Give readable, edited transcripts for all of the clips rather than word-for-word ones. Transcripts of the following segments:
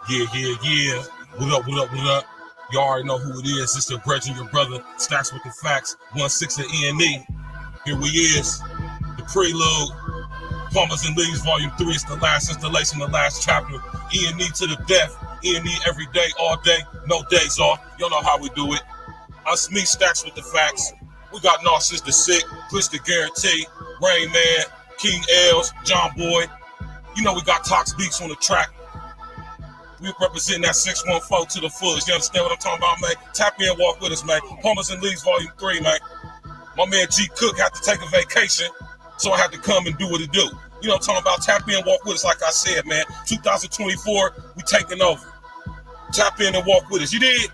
Yeah. What up? You already know who it is. It's your brother and your brother. Stacks with the facts. 1/6 of E&E. Here we is. The prelude. Plumbers and Leaves Volume 3. It's the last installation, the last chapter. E&E to the death. E&E every day, all day. No days off. Y'all know how we do it. Us me, Stacks with the facts. We got Narcissus the Sick, Glitch the Guarantee, Rain Man, King Els, John Boy. You know we got Tox Beats on the track. We represent that 614 to the fullest. You understand what I'm talking about, man? Tap in, walk with us, man. Plumbers and Leaves Volume 3, man. My man G Cook had to take a vacation, so I had to come and do what it do. You know what I'm talking about? Tap in, walk with us, like I said, man. 2024, we taking over. Tap in and walk with us. You did?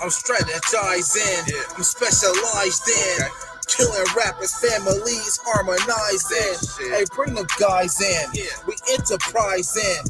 I'm strategized in, I'm specialized in, killing rappers, families, harmonizing. Hey, bring them guys in, we enterprising.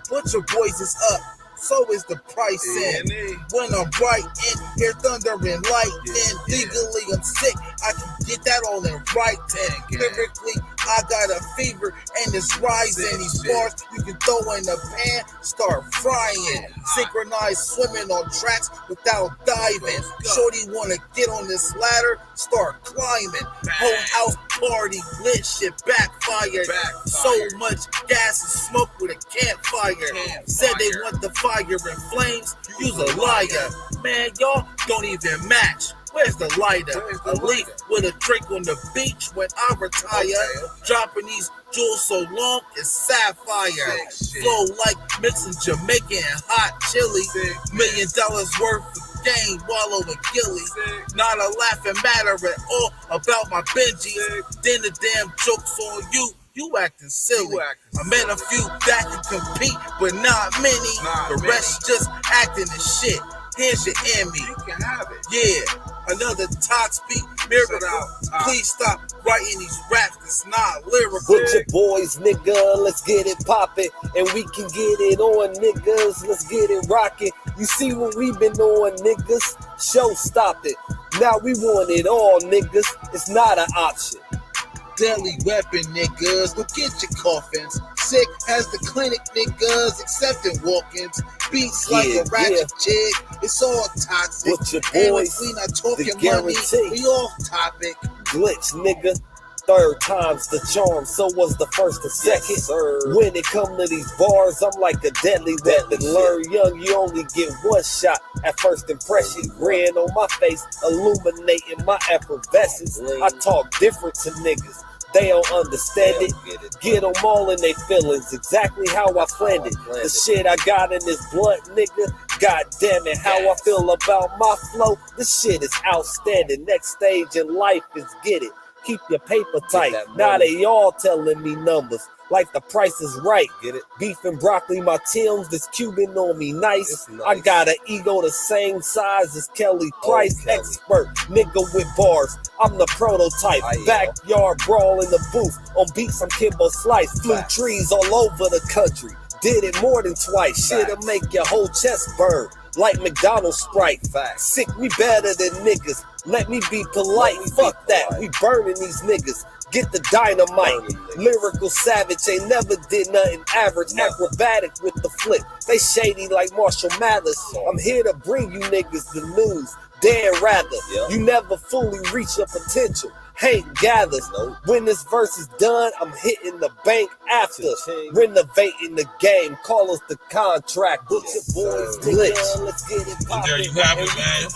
Put your voices up, so is the price in. When I'm writing, hear thunder and lightning. Legally, I'm sick, I can get that all in writing. Lyrically, I got a fever and it's rising. These bars you can throw in the pan, start frying. Synchronized swimming on tracks without diving. Shorty wanna get on this ladder, start climbing. Whole house party, lit shit backfired. So much gas and smoke with a campfire. Said they want the fire and flames, use a liar. Man, y'all don't even match. Where's the lighter? A leaf with a drink on the beach when I retire. Dropping these jewels so long it's sapphire. Flow like mixing Jamaican and hot chili. $1 million worth of game, wallow and gilly. Not a laughing matter at all about my Benjis. Then the damn joke's on you. You acting silly. I met a few that can compete, but not many. The rest just acting and shit. Here's your Emmy. You can have it. Yeah, another Tox beat miracle. Please stop writing these raps. It's not lyrical. With your boys, nigga, let's get it poppin'. And we can get it on, niggas. Let's get it rockin'. You see what we been on, niggas? Show stop it. Now we want it all, niggas. It's not an option. Deadly weapon, niggas. Go get your coffins. Sick has the clinic, niggas. Accepting walk-ins. Beats like a ratchet jig. It's all toxic. With your boys, we not talking the money. guarantee. We off topic. Glitch, nigga. Third time's the charm, so was the first and second. When it come to these bars, I'm like a deadly weapon. Learn young, you only get one shot at first impression. Grin on my face, illuminating my effervescence. I talk different to niggas. They don't understand it. Get them all in their feelings, exactly how I planned it. The shit I got in this blunt, nigga. God damn it, how I feel about my flow. This shit is outstanding. Next stage in life is get it. Keep your paper tight. Now they all telling me numbers. Like the price is right. Get it? Beef and broccoli, my Tim's, this Cuban on me nice. I got an ego the same size as Kelly Price. Expert, nigga with bars. I'm the prototype. Backyard brawl in the booth. On beats, I'm Kimbo Slice. Flew trees all over the country. Did it more than twice. Shit'll make your whole chest burn. Like McDonald's Sprite. Sick, we better than niggas. Let me be polite. Fuck that. We burning these niggas. Get the dynamite. Lyrical savage, ain't never did nothing average. Acrobatic with the flip. They shady like Marshall Mathers. I'm here to bring you niggas the news. Dan rather. You never fully reach your potential. Hate gathers. When this verse is done, I'm hitting the bank after. Renovating the game. Call us the contract. Book your boys, Glitch. Let's get it poppin'. And there you have it, man.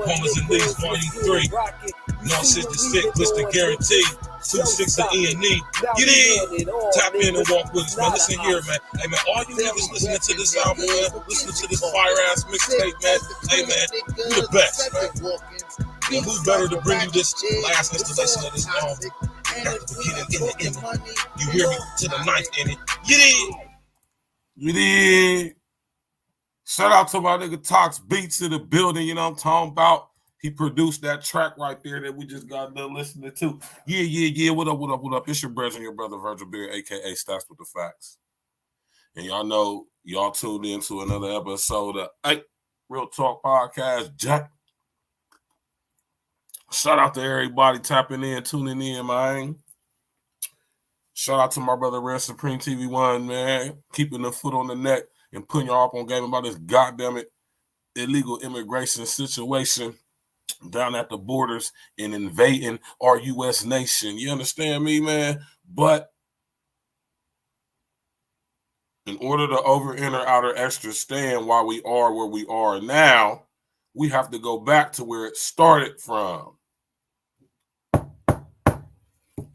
Plumbers and Leaves Volume 3. Narcissus the Sick, Glitch the Guarantee. 2-6 of E&E. Get in. Tap in and walk with us, man. Listen here, man. Hey, man, all you niggas listening to this album, man, listening to this fire-ass mixtape, man. Hey, man, you the best, man. And who's better to bring you this last installation of this album? Got the beginning in it. You hear me to the ninth in it. Get in. You did. Shout out to my nigga Tox Beats in the building. You know what I'm talking about? He produced that track right there that we just got done listening to. Yeah. What up? It's your brother and your brother Virgil Beard, a.k.a. Stacks with the Facts. And y'all know y'all tuned into another episode of Real Talk Podcast, Jack. Shout out to everybody tapping in, tuning in, man. Shout out to my brother Red Supreme TV1, man. Keeping the foot on the neck. and putting y'all up on game about this goddamn illegal immigration situation down at the borders and invading our U.S. nation. You understand me, man? But in order to over-enter outer extra stand while we are where we are now, we have to go back to where it started from.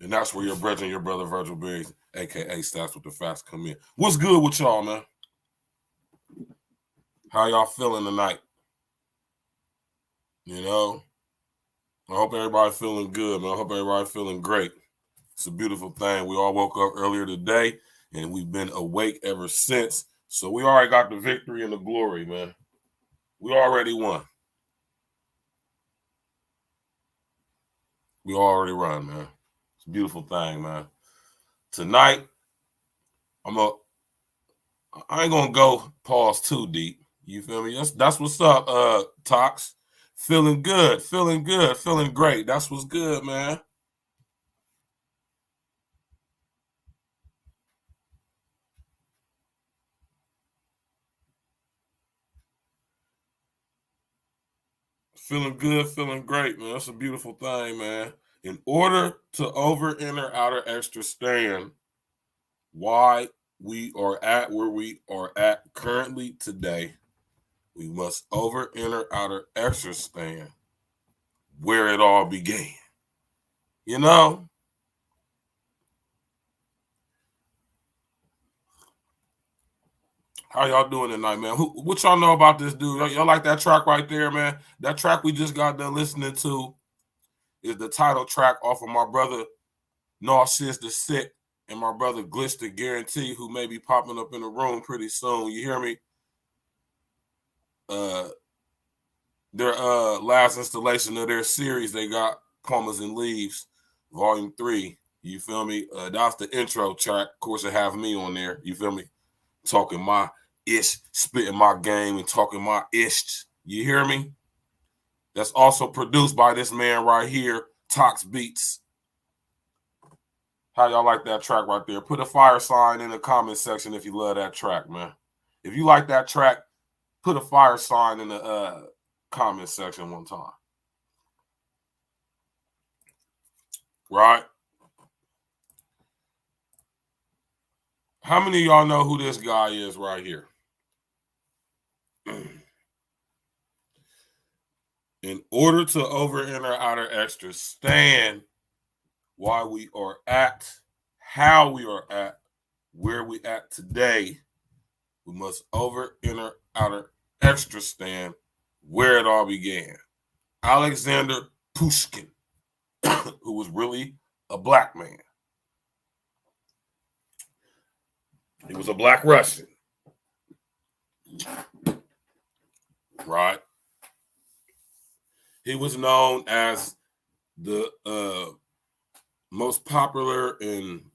And that's where your brethren, your brother Virgil Berry, a.k.a. Stats with the Facts, come in. What's good with y'all, man? How y'all feeling tonight? You know? I hope everybody feeling good, man. I hope everybody feeling great. It's a beautiful thing. We all woke up earlier today, and we've been awake ever since. So we already got the victory and the glory, man. We already won. We already won, man. It's a beautiful thing, man. Tonight, I ain't gonna go pause too deep. You feel me? That's what's up, Tox. Feeling good, feeling great. That's what's good, man. Feeling good, feeling great, man. That's a beautiful thing, man. In order to over-enter outer extra stand, why we are at where we are at currently today, we must over-enter outer extra stand where it all began. You know? How y'all doing tonight, man? What y'all know about this dude? Y'all like that track right there, man? That track we just got done listening to is the title track off of my brother DISSECT and my brother Glitch the Guarantee, who may be popping up in the room pretty soon. You hear me? Their last installation of their series, they got Commas and Leaves, Volume 3. You feel me? That's the intro track. Of course, it have me on there. You feel me? Talking my ish, spitting my game, and talking my ish. You hear me? That's also produced by this man right here, Tox Beats. How y'all like that track right there? Put a fire sign in the comment section if you love that track, man. If you like that track, put a fire sign in the comment section one time. Right? How many of y'all know who this guy is right here? In order to over-enter outer extra stand why we are at, how we are at, where we at today, we must over-enter outer extra stand where it all began. Alexander Pushkin, who was really a black man. He was a black Russian. Right? He was known as the most popular and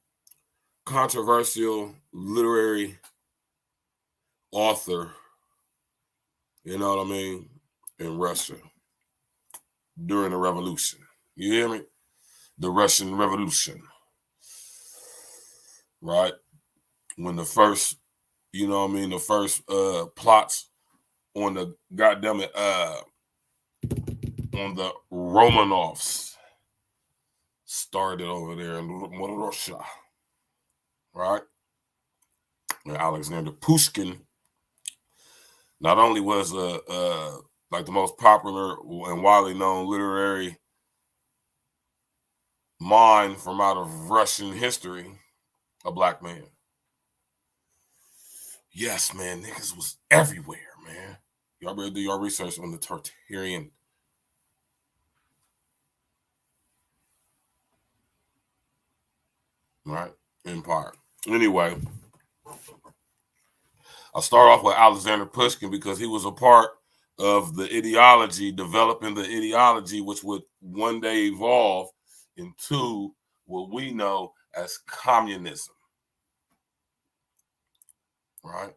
controversial literary author, you know what I mean, in Russia during the revolution. You hear me? The Russian Revolution. Right? When the first, you know what I mean, the first plots on the goddamn it, on the Romanovs started over there in Russia. Right? And Alexander Pushkin not only was like the most popular and widely known literary mind from out of Russian history, a black man. Yes, man, niggas was everywhere, man. Y'all better do your research on the Tartarian. Right? Empire. Anyway, I'll start off with Alexander Pushkin because he was a part of the ideology, developing the ideology, which would one day evolve into what we know as communism. Right?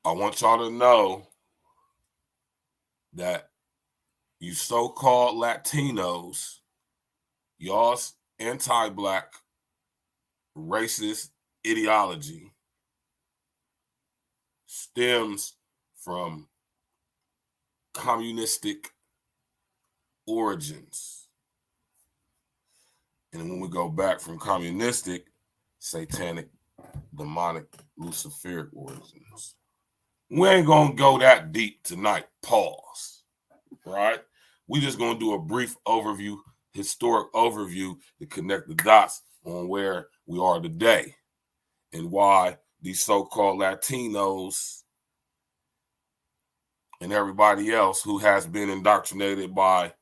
I want y'all to know that you so-called Latinos, y'all's anti-black racist ideology stems from communistic origins. And when we go back from communistic, satanic, demonic, luciferic origins. We ain't gonna go that deep tonight, pause, right? We just gonna do a brief overview, historic overview to connect the dots on where we are today and why these so-called Latinos and everybody else who has been indoctrinated by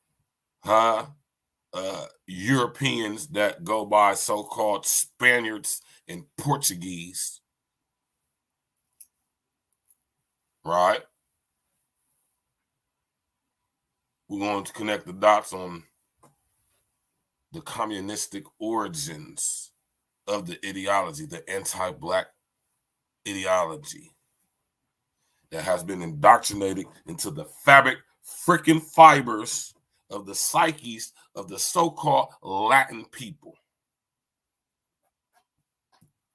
Europeans that go by so-called Spaniards and Portuguese, right? We're going to connect the dots on the communistic origins of the ideology, the anti-Black ideology that has been indoctrinated into the fabric freaking fibers of the psyches of the so-called Latin people,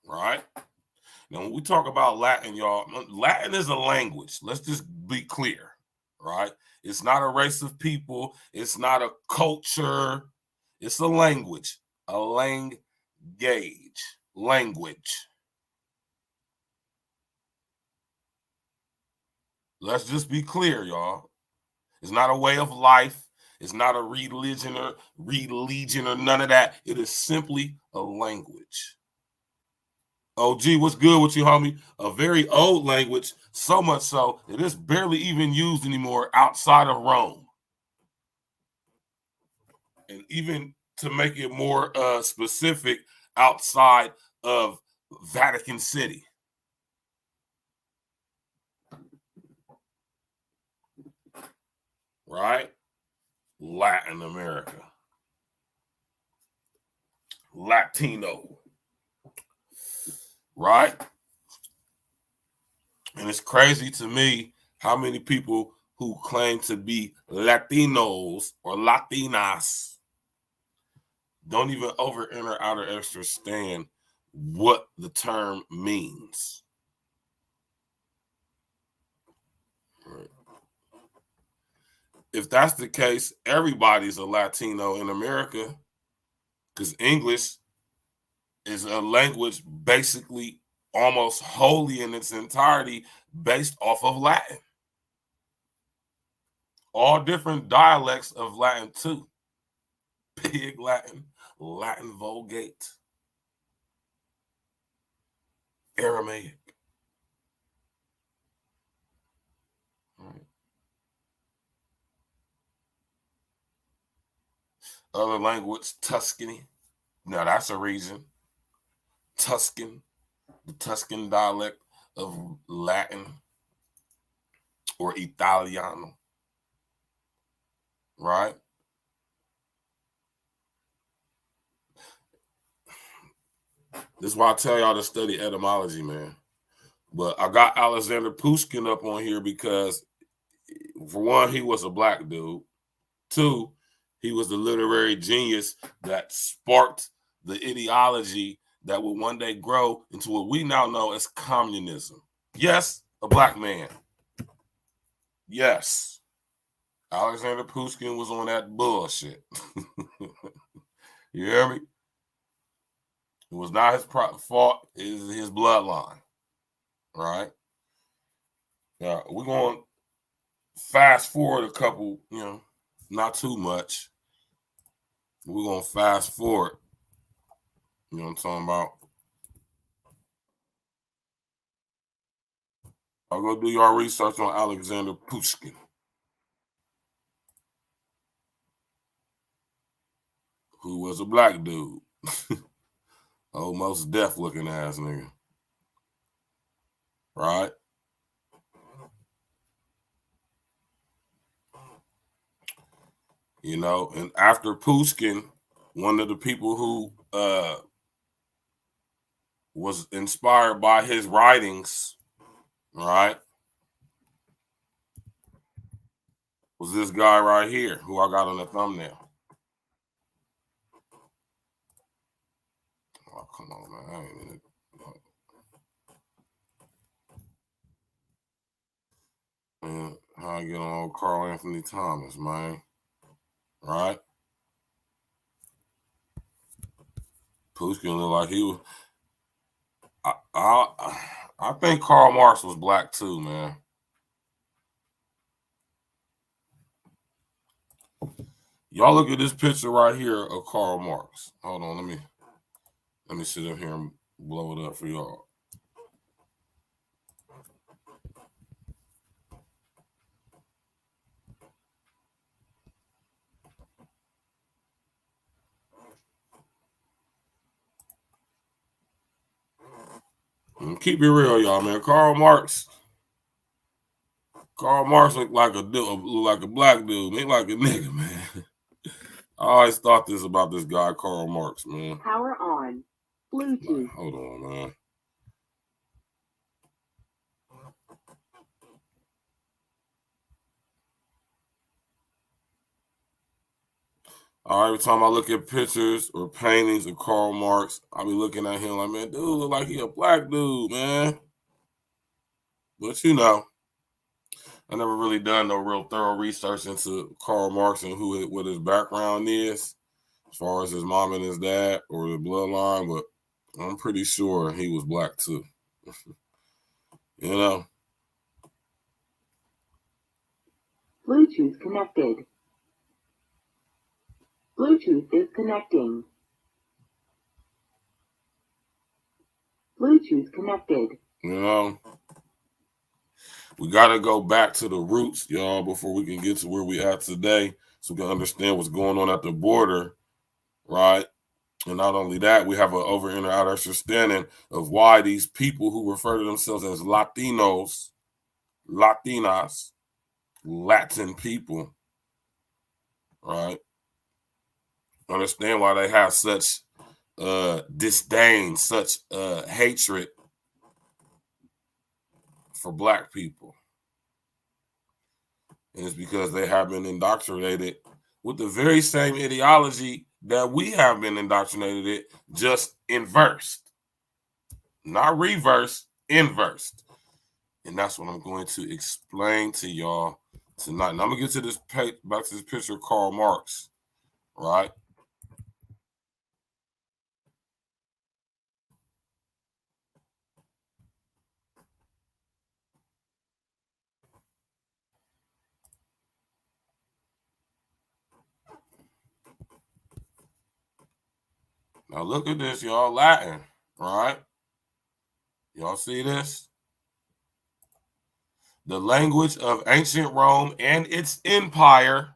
right? Now, when we talk about Latin, y'all, Latin is a language. Let's just be clear, right? It's not a race of people. It's not a culture. It's a language, a language. Let's just be clear, y'all. It's not a way of life. It's not a religion or none of that. It is simply a language. OG, what's good with you, homie? A very old language, so much so that it's barely even used anymore outside of Rome. And even to make it more specific, outside of Vatican City. Right? Latin America. Latino. Right? And it's crazy to me how many people who claim to be Latinos or Latinas don't even over, inner, outer understand what the term means. Right. If that's the case, everybody's a Latino in America, because English is a language basically almost wholly in its entirety based off of Latin. All different dialects of Latin too. Pig Latin, Latin Vulgate, Aramaic. Right. Other language, Tuscany. Now that's a reason. Tuscan, the Tuscan dialect of Latin or Italiano. Right? This is why I tell y'all to study etymology, man. But I got Alexander Pushkin up on here because, for one, he was a black dude. Two, he was the literary genius that sparked the ideology that would one day grow into what we now know as communism. Yes, a black man. Yes. Alexander Pushkin was on that bullshit. You hear me? It was not his fault. It is his bloodline. Right? Yeah, we're going to fast forward a couple, not too much. We're going to fast forward. You know what I'm talking about? I'll go do your research on Alexander Pushkin. Who was a black dude. Most deaf looking ass nigga. Right? And after Pushkin, one of the people who was inspired by his writings, right, was this guy right here who I got on the thumbnail. Oh, come Come on, man. I ain't even... Man, how I get on Carl Anthony Thomas, man. Right? Pushkin looked like he was... I think Karl Marx was black too, man. Y'all look at this picture right here of Karl Marx. Hold on, let me sit up here and blow it up for y'all. Keep it real, y'all, man. Karl Marx looked like a black dude. He like a nigga, man. I always thought this about this guy, Karl Marx, man. Power on. Bluetooth. Hold on, man. Every time I look at pictures or paintings of Karl Marx, I be looking at him like, man, dude look like he a black dude, man. But you know, I never really done no real thorough research into Karl Marx and what his background is, as far as his mom and his dad or the bloodline, but I'm pretty sure he was black too. You know? Bluetooth connected. Bluetooth is connecting. Bluetooth connected. You know? We got to go back to the roots, y'all, before we can get to where we at today, so we can understand what's going on at the border, right? And not only that, we have an over and out understanding of why these people who refer to themselves as Latinos, Latinas, Latin people, right? Understand why they have such disdain, such hatred for black people. And it's because they have been indoctrinated with the very same ideology that we have been indoctrinated in, just inversed. Not reversed, inversed. And that's what I'm going to explain to y'all tonight. And I'm going to get to this back to this picture of Karl Marx, right? Now look at this, y'all. Latin, right? Y'all see this? The language of ancient Rome and its empire,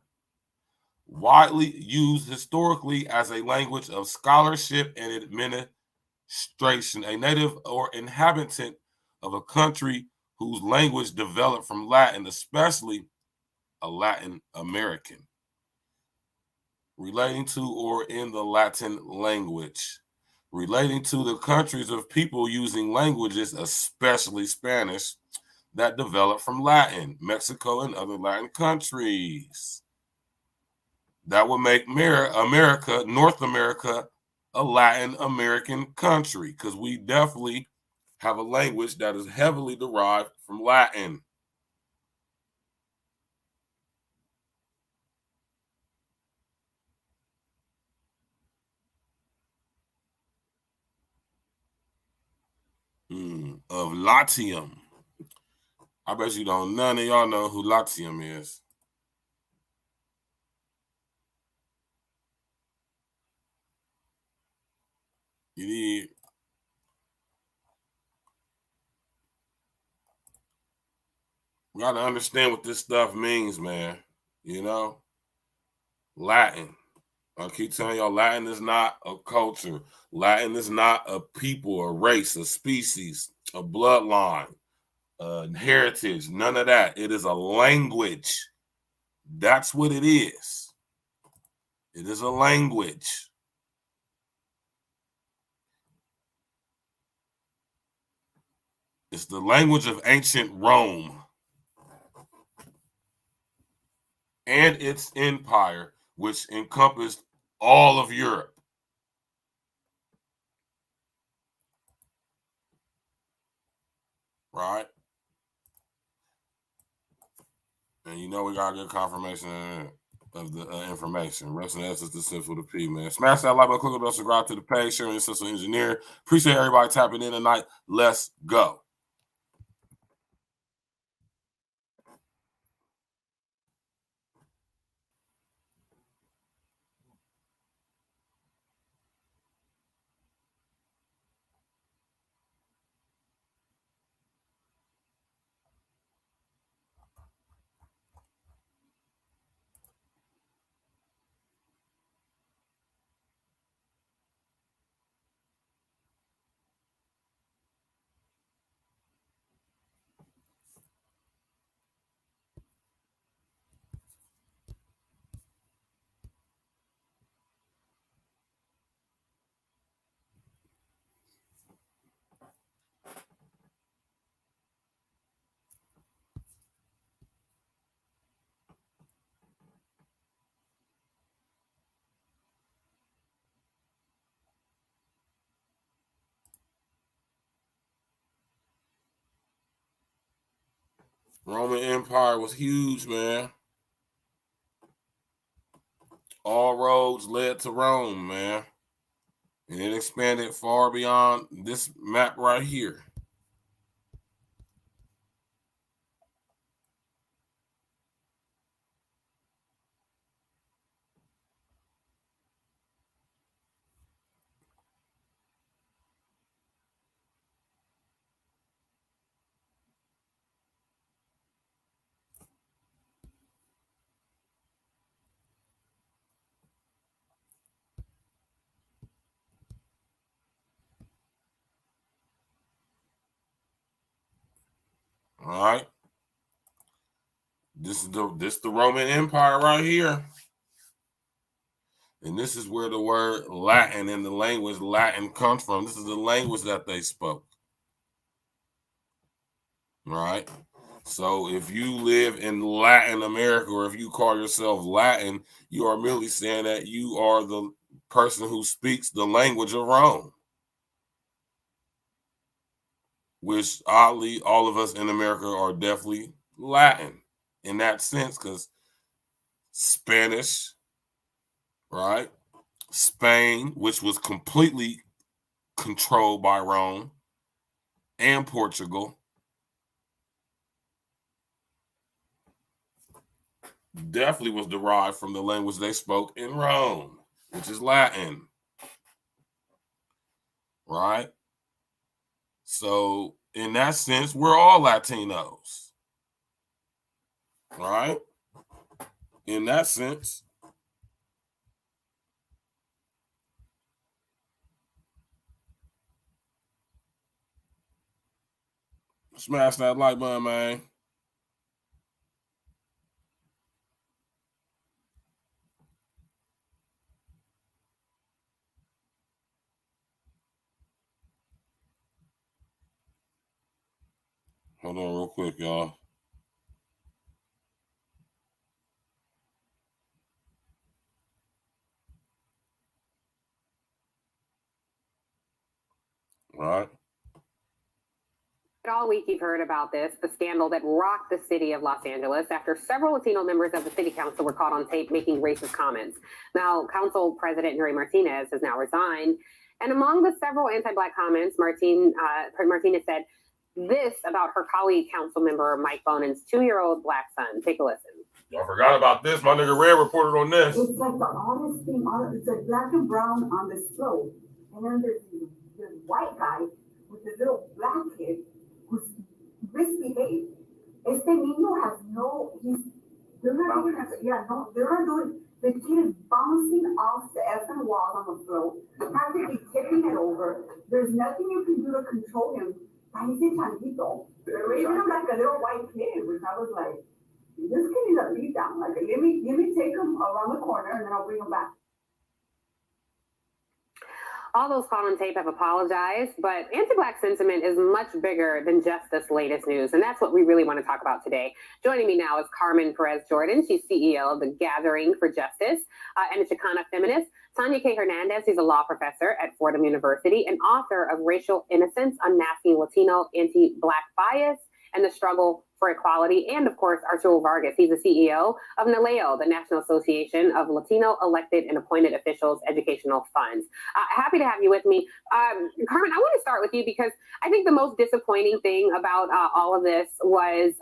widely used historically as a language of scholarship and administration. A native or inhabitant of a country whose language developed from Latin, especially a Latin American. Relating to or in the Latin language. Relating to the countries of people using languages, especially Spanish, that developed from Latin, Mexico and other Latin countries. That would make America, North America, a Latin American country, because we definitely have a language that is heavily derived from Latin. Of Latium. I bet you don't. None of y'all know who Latium is. You need. We got to understand what this stuff means, man. You know? Latin. I keep telling y'all, Latin is not a culture. Latin is not a people, a race, a species, a bloodline, heritage, none of that. It is a language. That's what it is. It is a language. It's the language of ancient Rome and its empire, which encompassed all of Europe. right? And you know we got good confirmation of the information. Rest in essence, the sense with the P, man. Smash that like button, click on the bell, subscribe to the page, sharing the system engineer. Appreciate everybody tapping in tonight. Let's go. Roman Empire was huge, man. All roads led to Rome, man. And it expanded far beyond this map right here. All right. This is the Roman Empire right here. And this is where the word Latin and the language Latin comes from. This is the language that they spoke. All right. So if you live in Latin America, or if you call yourself Latin, you are merely saying that you are the person who speaks the language of Rome. Which oddly, all of us in America are definitely Latin in that sense, because Spanish, right? Spain, which was completely controlled by Rome, and Portugal definitely was derived from the language they spoke in Rome, which is Latin, right? So in that sense, we're all Latinos, right? In that sense. Smash that like button, man. Hold on real quick, y'all. All right. All week you've heard about this, the scandal that rocked the city of Los Angeles after several Latino members of the city council were caught on tape making racist comments. Now, council president Henry Martinez has now resigned. And among the several anti-Black comments, Martinez said this about her colleague council member Mike Bonan's 2-year-old Black son. Take a listen. Y'all forgot about this. My nigga Red reported on this. It's like the oddest thing. It's like black and brown on this float. And then there's this white guy with this little black kid who's misbehaved. Este niño has they're not doing, the kid is bouncing off the effing wall on the float, practically tipping it over. There's nothing you can do to control him. Parece changuito. They're raising him like a little white kid, which I was like, this kid is a beat down. Like, let me take him around the corner and then I'll bring him back. All those caught on tape have apologized, but anti-Black sentiment is much bigger than just this latest news, and that's what we really want to talk about today. Joining me now is Carmen Perez-Jordan. She's CEO of the Gathering for Justice and a Chicana feminist. Tanya K. Hernandez, who's a law professor at Fordham University and author of Racial Innocence, Unmasking Latino Anti-Black Bias and the Struggle for Equality, and of course, Arturo Vargas. He's the CEO of NALEO, the National Association of Latino Elected and Appointed Officials Educational Funds. Happy to have you with me. Carmen, I want to start with you because I think the most disappointing thing about all of this was,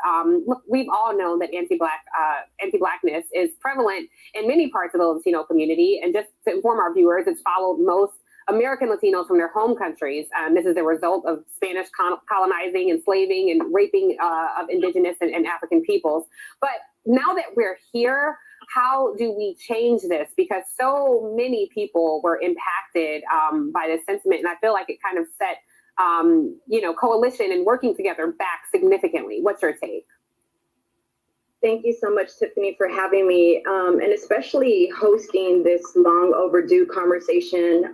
look, we've all known that anti-Blackness is prevalent in many parts of the Latino community. And just to inform our viewers, it's followed most American Latinos from their home countries. This is the result of Spanish colonizing, enslaving, and raping of indigenous and African peoples. But now that we're here, how do we change this? Because so many people were impacted by this sentiment, and I feel like it kind of set, coalition and working together back significantly. What's your take? Thank you so much, Tiffany, for having me, and especially hosting this long overdue conversation.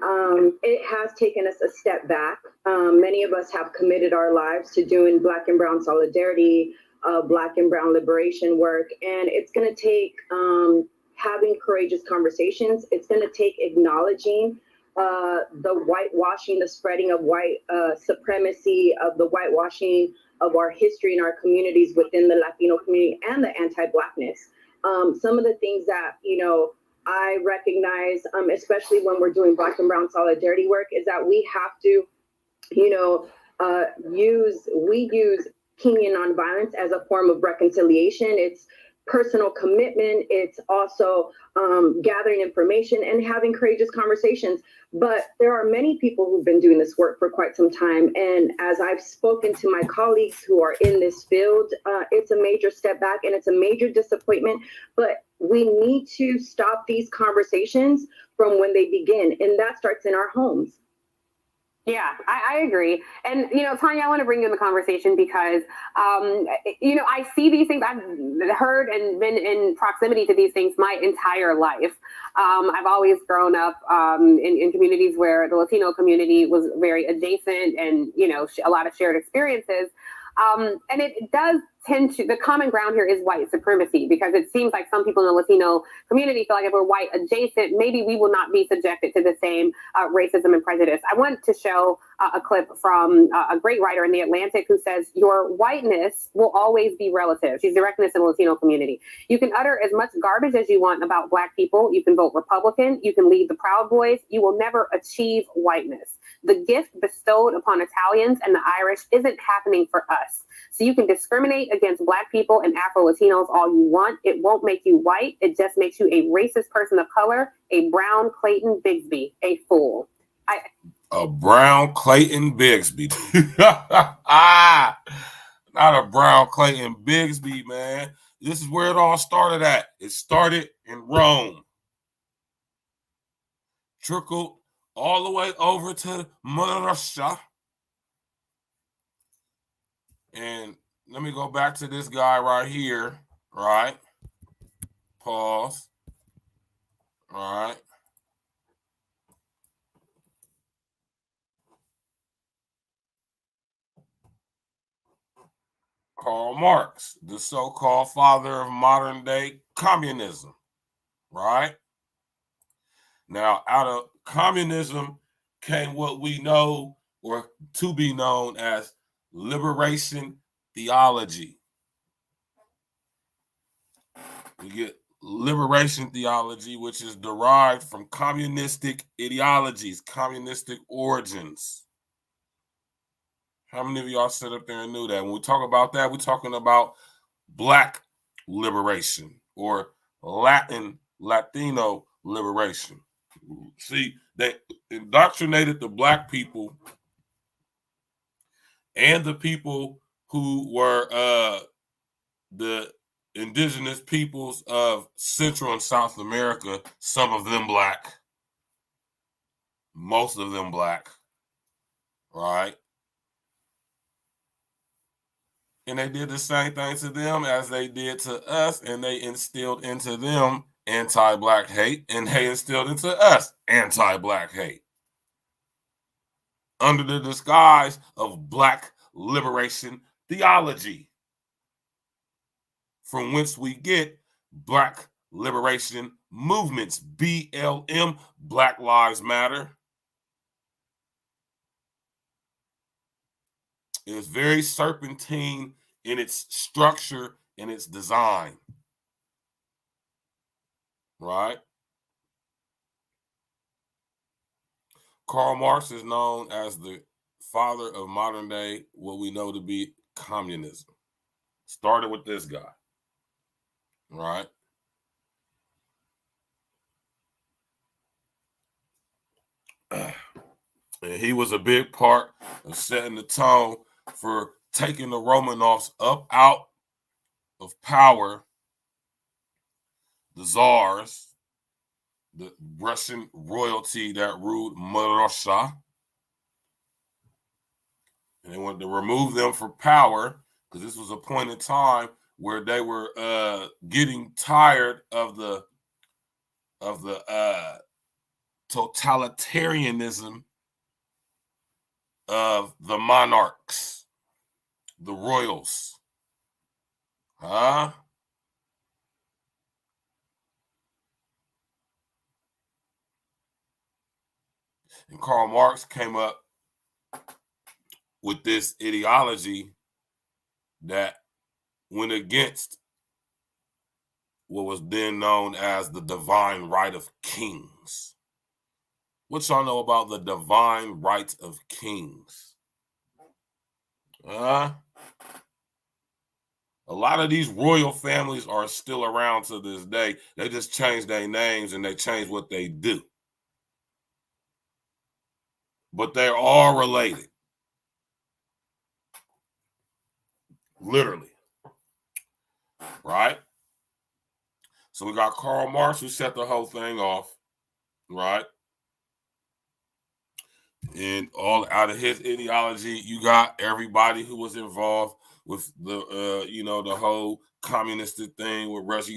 It has taken us a step back. Many of us have committed our lives to doing Black and Brown solidarity, Black and Brown liberation work, and it's going to take having courageous conversations. It's going to take acknowledging the whitewashing, the spreading of white supremacy, of the whitewashing of our history and our communities within the Latino community and the anti-Blackness. Some of the things that, I recognize, especially when we're doing Black and Brown solidarity work, is that we have to, use Kenyan nonviolence as a form of reconciliation. It's personal commitment. It's also gathering information and having courageous conversations. But there are many people who've been doing this work for quite some time. And as I've spoken to my colleagues who are in this field, it's a major step back and it's a major disappointment. But we need to stop these conversations from when they begin. And that starts in our homes. Yeah, I agree. And, Tanya, I want to bring you in the conversation because, I see these things. I've heard and been in proximity to these things my entire life. I've always grown up in communities where the Latino community was very adjacent and, a lot of shared experiences. And it does tend to, the common ground here is white supremacy, because it seems like some people in the Latino community feel like if we're white adjacent, maybe we will not be subjected to the same racism and prejudice. I want to show a clip from a great writer in The Atlantic who says, your whiteness will always be relative. She's directing this in the Latino community. You can utter as much garbage as you want about Black people. You can vote Republican. You can lead the Proud Boys. You will never achieve whiteness. The gift bestowed upon Italians and the Irish isn't happening for us. So you can discriminate against Black people and Afro-Latinos all you want. It won't make you white. It just makes you a racist person of color, a brown Clayton Bigsby, a fool. A brown Clayton Bigsby. Not a brown Clayton Bigsby, man. This is where it all started at. It started in Rome. Trickled all the way over to Russia. And let me go back to this guy right here, right? Pause. All right. Karl Marx, the so-called father of modern-day communism, right? Now, out of communism came what we know, or to be known as, liberation theology. We get liberation theology, which is derived from communistic ideologies, communistic origins. How many of y'all sit up there and knew that? When we talk about that, we're talking about Black liberation or Latino liberation. See, they indoctrinated the Black people and the people who were the indigenous peoples of Central and South America, some of them Black, most of them Black, right? And they did the same thing to them as they did to us, and they instilled into them anti-Black hate, and they instilled into us anti-Black hate. under the disguise of Black liberation theology, from whence we get Black liberation movements, BLM, Black Lives Matter. It is very serpentine in its structure and its design, right? Karl Marx is known as the father of modern day, what we know to be communism. Started with this guy, right? And he was a big part of setting the tone for taking the Romanovs up out of power, the czars, the Russian royalty that ruled Russia. And they wanted to remove them from power because this was a point in time where they were getting tired of the totalitarianism of the monarchs, the royals. Huh? And Karl Marx came up with this ideology that went against what was then known as the divine right of kings. What y'all know about the divine right of kings? A lot of these royal families are still around to this day. They just changed their names and they changed what they do. But they're all related. Literally. Right? So we got Karl Marx who set the whole thing off. Right? And all out of his ideology, you got everybody who was involved with the, the whole communistic thing with Russia,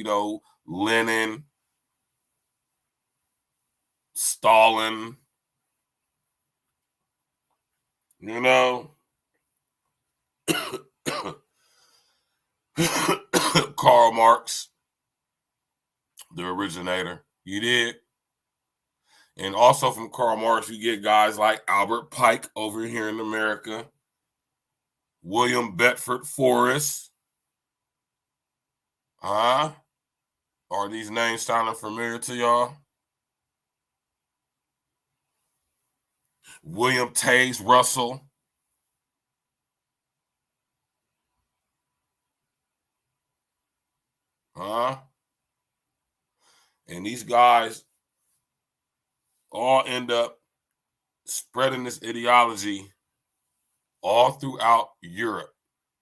Lenin, Stalin, Karl Marx, the originator. You did. And also from Karl Marx, you get guys like Albert Pike over here in America, William Bedford Forrest. Are these names sounding familiar to y'all? William Taze Russell. And these guys all end up spreading this ideology all throughout Europe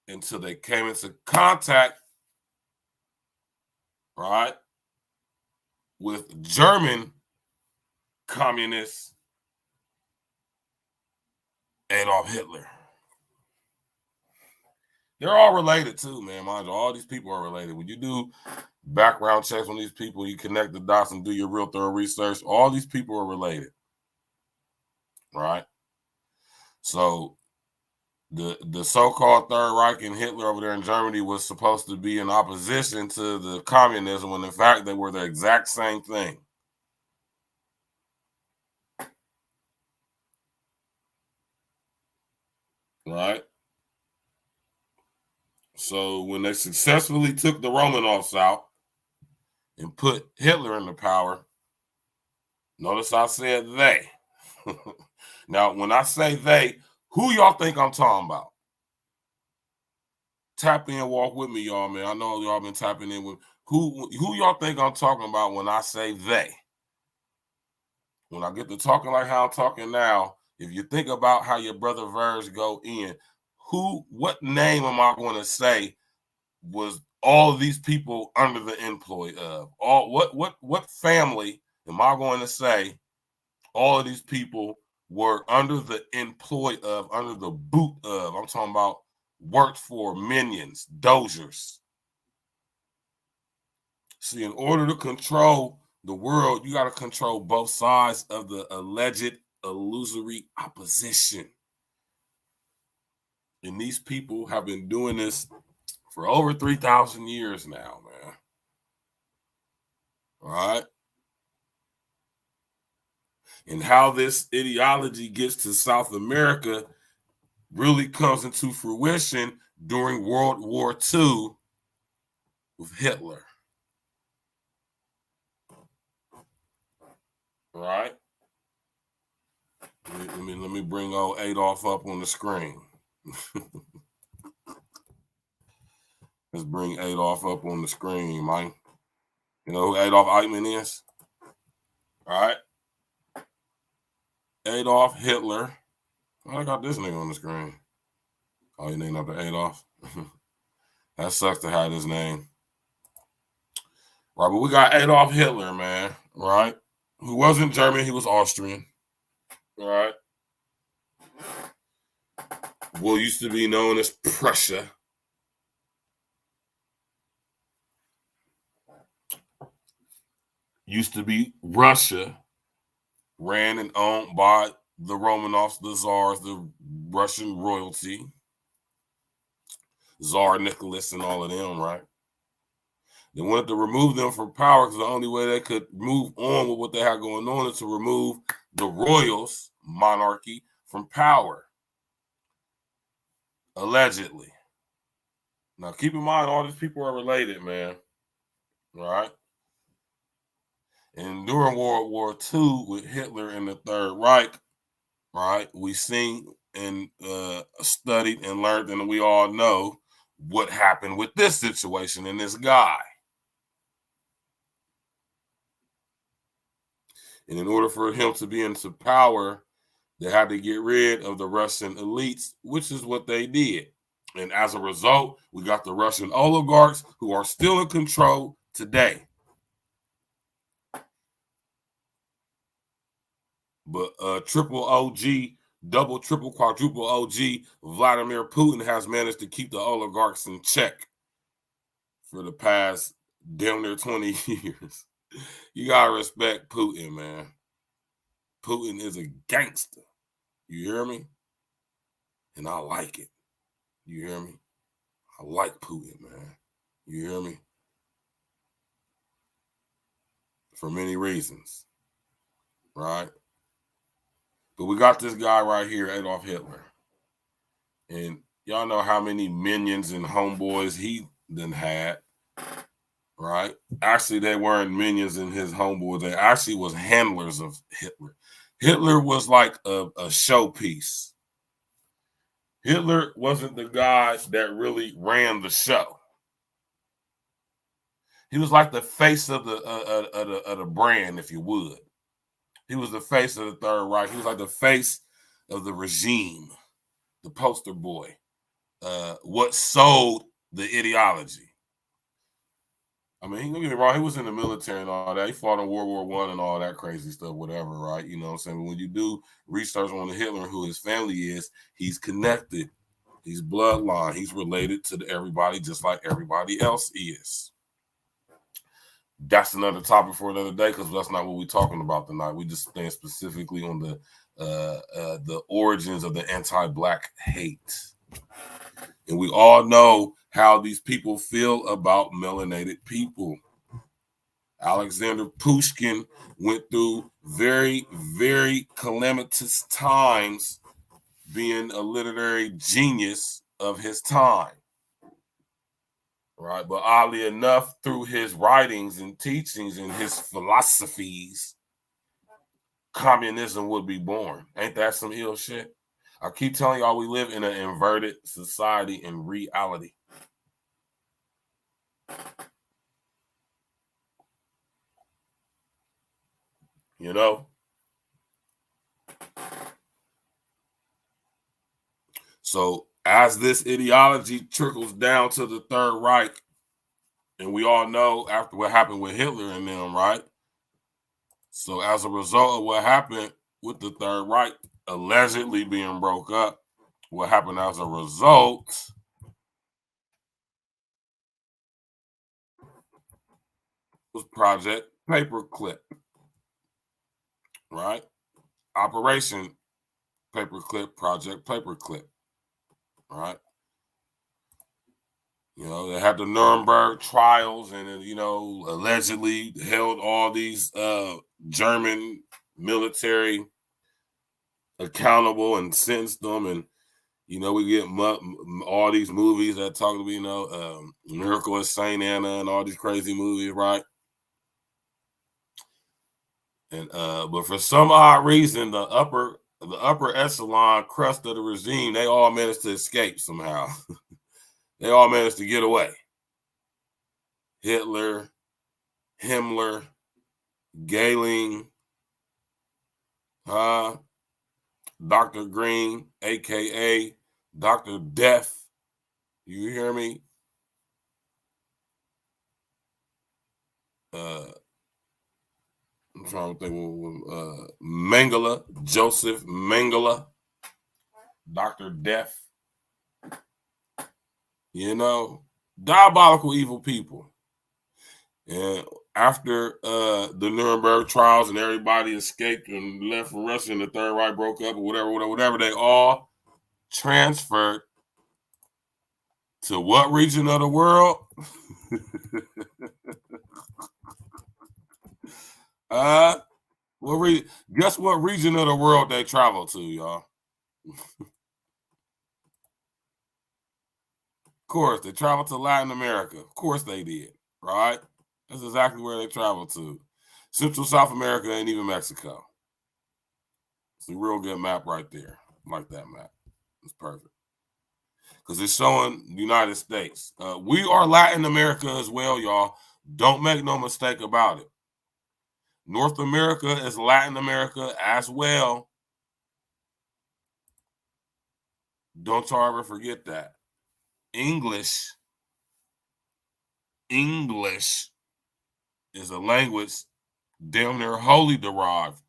until they came into contact, right, with German communist Adolf Hitler. They're all related too, man. Mind you, all these people are related. When you do background checks on these people, you connect the dots and do your real thorough research, all these people are related, right? So the so-called Third Reich and Hitler over there in Germany was supposed to be in opposition to the communism when in fact they were the exact same thing. Right? So when they successfully took the Romanovs out and put Hitler into power, notice I said they. Now, when I say they, who y'all think I'm talking about? Tap in, walk with me, y'all, man. I know y'all been tapping in with who y'all think I'm talking about when I say they. When I get to talking like how I'm talking now, if you think about how your brother Verge go in, what name am I going to say was all of these people under the employ of? What family am I going to say all of these people were under the employ of, under the boot of? I'm talking about worked for, minions, dozers. See, in order to control the world, you got to control both sides of the alleged illusory opposition. And these people have been doing this for over 3,000 years now, man. All right? And how this ideology gets to South America really comes into fruition during World War II with Hitler. All right? Let me bring old Adolf up on the screen. Let's bring Adolf up on the screen, man. You know who Adolf Eichmann is? All right. Adolf Hitler. I got this nigga on the screen. Oh, you named after Adolf? That sucks to have his name. Right, but we got Adolf Hitler, man. Right? Who wasn't German, he was Austrian. All right. What used to be known as Prussia. Used to be Russia. Ran and owned by the Romanovs, the Tsars, the Russian royalty. Tsar Nicholas and all of them, right? They wanted to remove them from power because the only way they could move on with what they had going on is to remove the royals, monarchy, from power. Allegedly. Now, keep in mind, all these people are related, man. Right? And during World War II, with Hitler and the Third Reich, right, we seen and studied and learned, and we all know what happened with this situation and this guy. And in order for him to be into power, they had to get rid of the Russian elites, which is what they did. And as a result, we got the Russian oligarchs who are still in control today. But triple OG, double, triple, quadruple OG, Vladimir Putin has managed to keep the oligarchs in check for the past damn near 20 years. You gotta respect Putin, man. Putin is a gangster. You hear me? And I like it. You hear me? I like Putin, man. You hear me? For many reasons. Right? But we got this guy right here, Adolf Hitler. And y'all know how many minions and homeboys he then had. Right? Actually, they weren't minions in his homeboys. They actually was handlers of Hitler. Hitler was like a showpiece. Hitler wasn't the guy that really ran the show. He was like the face of the brand, if you would. He was the face of the Third Reich. He was like the face of the regime, the poster boy, what sold the ideology. I mean, don't get me wrong, he was in the military and all that. He fought in World War I and all that crazy stuff, whatever, right? You know what I'm saying? But when you do research on the Hitler and who his family is, he's connected. He's bloodline. He's related to everybody just like everybody else is. That's another topic for another day because that's not what we're talking about tonight. We just stand specifically on the origins of the anti-Black hate. And we all know how these people feel about melanated people. Alexander Pushkin went through very, very calamitous times being a literary genius of his time. Right, but oddly enough, through his writings and teachings and his philosophies, communism would be born. Ain't that some ill shit? I keep telling y'all we live in an inverted society in reality. You know? So as this ideology trickles down to the Third Reich, and we all know after what happened with Hitler and them, right? So as a result of what happened with the Third Reich allegedly being broke up, what happened as a result was Project Paperclip, right? Operation Paperclip, Project Paperclip, right? You know, they had the Nuremberg trials and, you know, allegedly held all these German military accountable and sentenced them. And, you know, we get all these movies that talk about, you know, Miracle of St. Anna and all these crazy movies, right? And but for some odd reason, the upper echelon crust of the regime, they all managed to escape somehow. They all managed to get away. Hitler, Himmler, Gehling, Dr. Green, aka Dr. Death. You hear me? I'm trying to think. Mengele, Joseph Mengele, Dr. Death. You know, diabolical, evil people. And after the Nuremberg trials and everybody escaped and left for Russia and the Third Reich broke up or whatever, they all transferred to what region of the world? Guess what region of the world they traveled to, y'all? Of course, they traveled to Latin America. Of course they did, right? That's exactly where they traveled to. Central South America ain't even Mexico. It's a real good map right there. I like that map. It's perfect. Because it's showing the United States. We are Latin America as well, y'all. Don't make no mistake about it. North America is Latin America as well. Don't y'all ever forget that. English is a language damn near wholly derived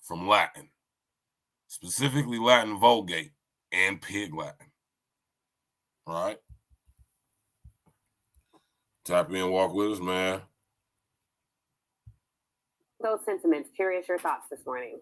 from Latin, specifically Latin Vulgate and Pig Latin. All right? Tap in, walk with us, man. Those sentiments, curious your thoughts this morning.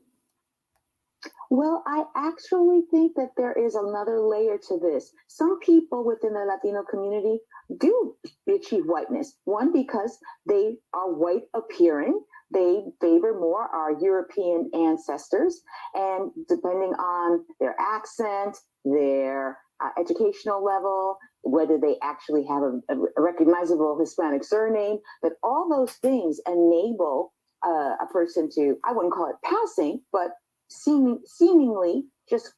Well, I actually think that there is another layer to this. Some people within the Latino community do achieve whiteness. One, because they are white appearing. They favor more our European ancestors. And depending on their accent, their educational level, whether they actually have a recognizable Hispanic surname, that all those things enable a person to, I wouldn't call it passing, but seemingly just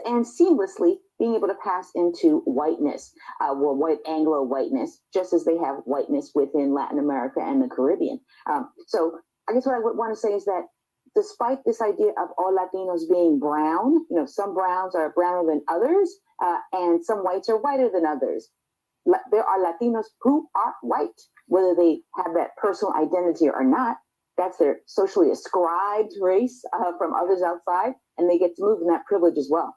and seamlessly being able to pass into whiteness, white Anglo whiteness, just as they have whiteness within Latin America and the Caribbean. So I guess what I would want to say is that despite this idea of all Latinos being brown, you know, some browns are browner than others, and some whites are whiter than others. There are Latinos who are white, whether they have that personal identity or not. That's their socially ascribed race from others outside, and they get to move in that privilege as well.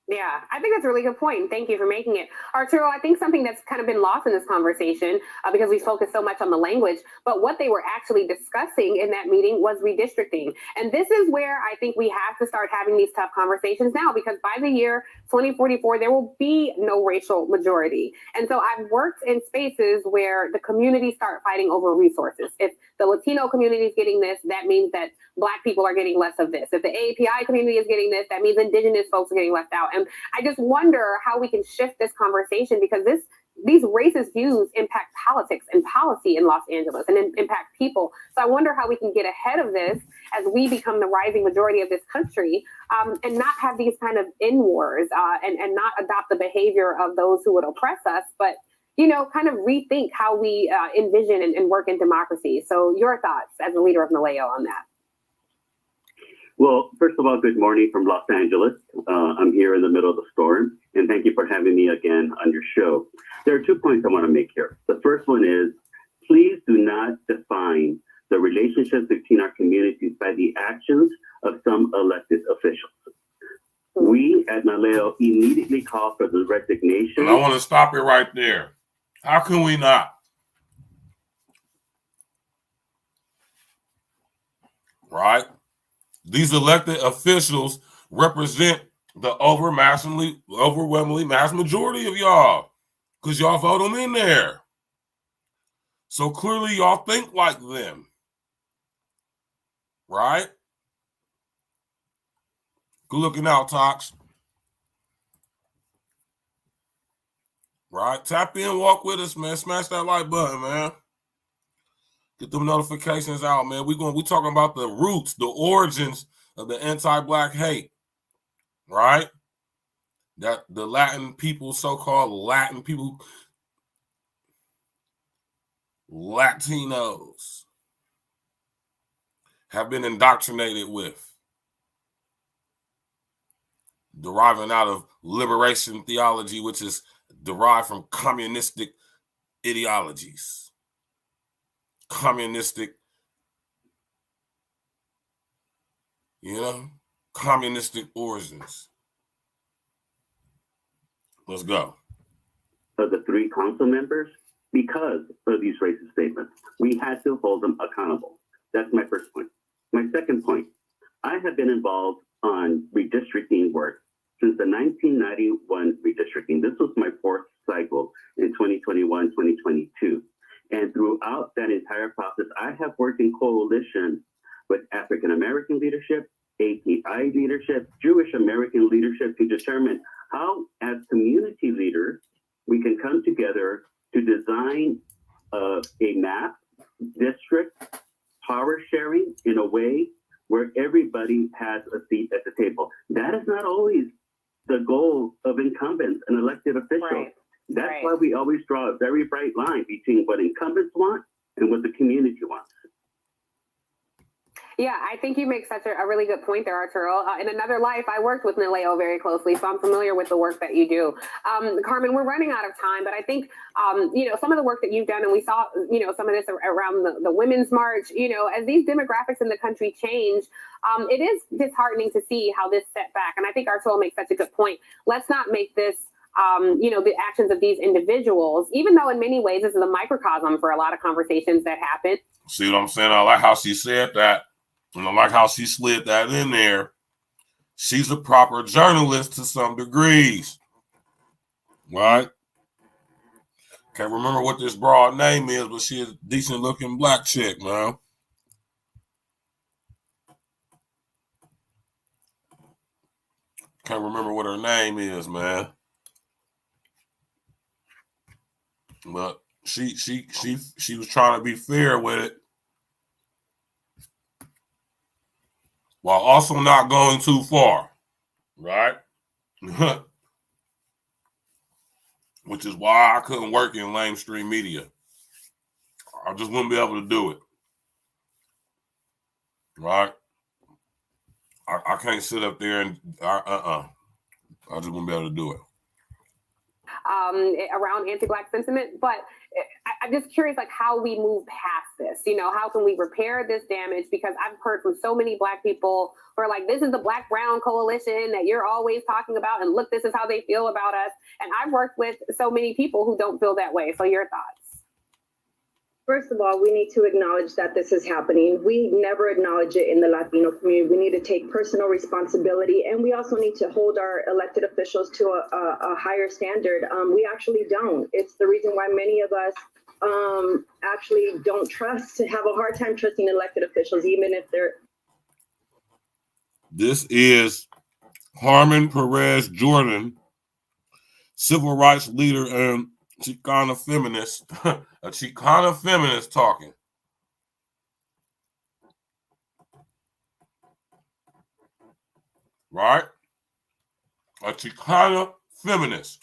Yeah, I think that's a really good point. Thank you for making it. Arturo, I think something that's kind of been lost in this conversation because we focus so much on the language, but what they were actually discussing in that meeting was redistricting. And this is where I think we have to start having these tough conversations now, because by the year 2044, there will be no racial majority. And so I've worked in spaces where the communities start fighting over resources. If the Latino community is getting this, that means that Black people are getting less of this. If the AAPI community is getting this, that means Indigenous folks are getting left out. And I just wonder how we can shift this conversation, because these racist views impact politics and policy in Los Angeles and impact people. So I wonder how we can get ahead of this as we become the rising majority of this country, and not have these kind of in-wars and not adopt the behavior of those who would oppress us, but you know, kind of rethink how we envision and work in democracy. So your thoughts as a leader of NALEO on that? Well, first of all, good morning from Los Angeles. I'm here in the middle of the storm, and thank you for having me again on your show. There are 2 points I want to make here. The first one is, please do not define the relationships between our communities by the actions of some elected officials. We at NALEO immediately call for the resignation. And I want to stop it right there. How can we not? Right? These elected officials represent the overwhelmingly mass majority of y'all, because y'all vote them in there. So clearly y'all think like them, right? Good looking out, Tox. Right? Tap in, walk with us, man. Smash that like button, man. Get them notifications out, man. We talking about the roots, the origins of the anti-black hate, right? That the Latin people, so-called Latin people, Latinos, have been indoctrinated with, deriving out of liberation theology, which is derived from communistic ideologies, communistic, communistic origins. Let's go. Of the 3 council members, because of these racist statements, we had to hold them accountable. That's my first point. My second point, I have been involved on redistricting work since the 1991 redistricting. This was my 4th cycle in 2021, 2022. And throughout that entire process, I have worked in coalition with African-American leadership, API leadership, Jewish American leadership to determine how, as community leaders, we can come together to design a map, district, power sharing in a way where everybody has a seat at the table. That is not always the goal of incumbents and elected officials. Right. That's why we always draw a very bright line between what incumbents want and what the community wants. Yeah, I think you make such a really good point there, Arturo. In another life, I worked with Naleo very closely, so I'm familiar with the work that you do. Carmen, we're running out of time, but I think, some of the work that you've done, and we saw, some of this around the Women's March, as these demographics in the country change, it is disheartening to see how this set back. And I think Arturo makes such a good point. Let's not make this the actions of these individuals, even though in many ways this is a microcosm for a lot of conversations that happen. See what I'm saying? I like how she said that. And I like how she slid that in there. She's a proper journalist to some degrees. Right? Can't remember what this broad name is, but she's a decent looking black chick, man. Can't remember what her name is, man. But she was trying to be fair with it, while also not going too far, right? Which is why I couldn't work in mainstream media. I just wouldn't be able to do it, right? I can't sit up there and I just wouldn't be able to do it. Around anti-Black sentiment, but I'm just curious, like, how we move past this. How can we repair this damage? Because I've heard from so many Black people who are like, this is the Black-Brown coalition that you're always talking about, and look, this is how they feel about us. And I've worked with so many people who don't feel that way. So your thoughts? First of all, we need to acknowledge that this is happening. We never acknowledge it in the Latino community. We need to take personal responsibility, and we also need to hold our elected officials to a higher standard. We actually don't. It's the reason why many of us actually don't have a hard time trusting elected officials, even if they're... This is Harmon Perez Jordan, civil rights leader and Chicana feminist, a Chicana feminist talking. Right? A Chicana feminist.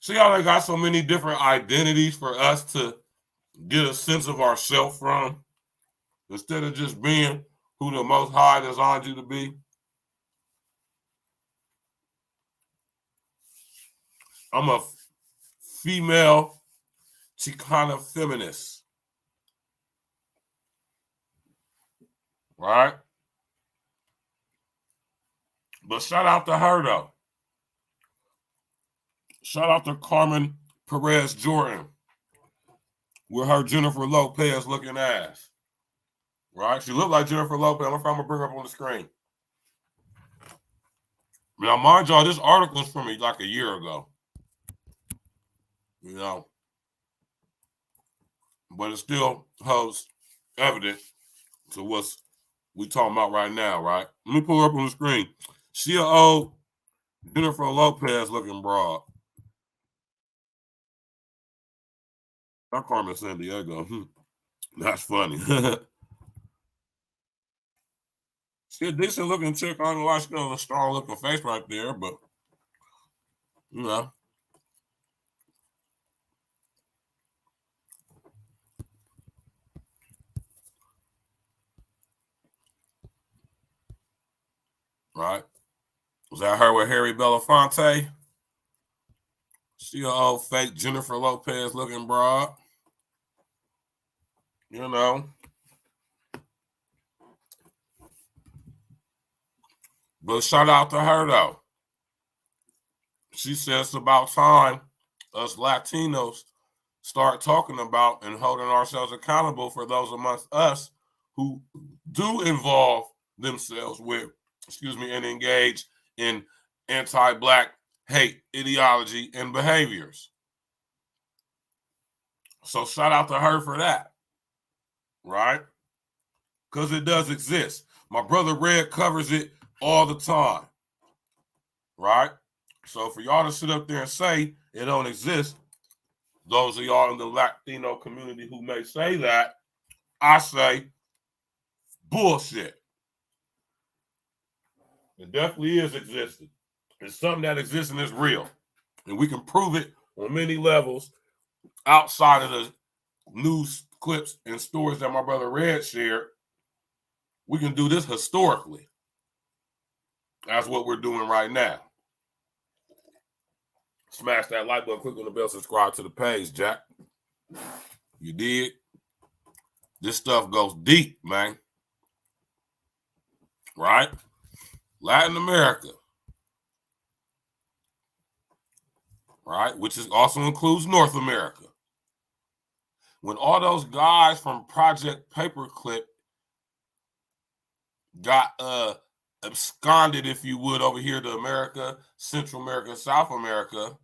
See how they got so many different identities for us to get a sense of ourselves from, instead of just being who the Most High designed you to be? I'm a female Chicana feminist. Right? But shout out to her, though. Shout out to Carmen Perez Jordan with her Jennifer Lopez looking ass. Right? She looked like Jennifer Lopez. I'm going to bring her up on the screen. Now, mind y'all, this article is from like a year ago. You know, but it still holds evidence to what's we talking about right now, right? Let me pull her up on the screen. She an old Jennifer Lopez looking broad. Not Carmen Sandiego. That's funny. She a decent looking chick. I don't know why she got a strong looking face right there, but you know. Right? Was that her with Harry Belafonte? She an old fake Jennifer Lopez looking broad. You know. But shout out to her though. She says it's about time us Latinos start talking about and holding ourselves accountable for those amongst us who do involve themselves with, and engage in anti-Black hate ideology and behaviors. So shout out to her for that, right? Because it does exist. My brother Red covers it all the time, right? So for y'all to sit up there and say it don't exist, those of y'all in the Latino community who may say that, I say bullshit. It definitely is existing. It's something that exists and is real. And we can prove it on many levels outside of the news clips and stories that my brother Red shared. We can do this historically. That's what we're doing right now. Smash that like button, click on the bell, subscribe to the page, Jack. You did. This stuff goes deep, man. Right? Latin America. Right? Which is also includes North America. When all those guys from Project Paperclip got absconded, if you would, over here to America, Central America, South America,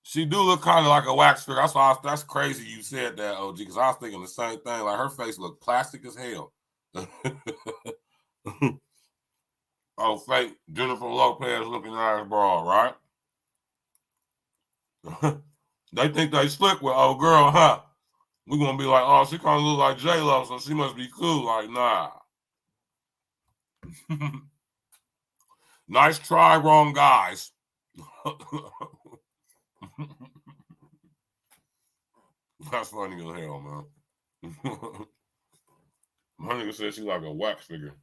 she do look kind of like a wax figure. That's crazy you said that, OG, because I was thinking the same thing. Like, her face looked plastic as hell. Oh, fake Jennifer Lopez looking ass broad, right? They think they slick with old girl, huh? We're going to be like, oh, she kind of look like J-Lo, so she must be cool. Like, nah. Nice try, wrong guys. That's funny as hell, man. My nigga said she like a wax figure.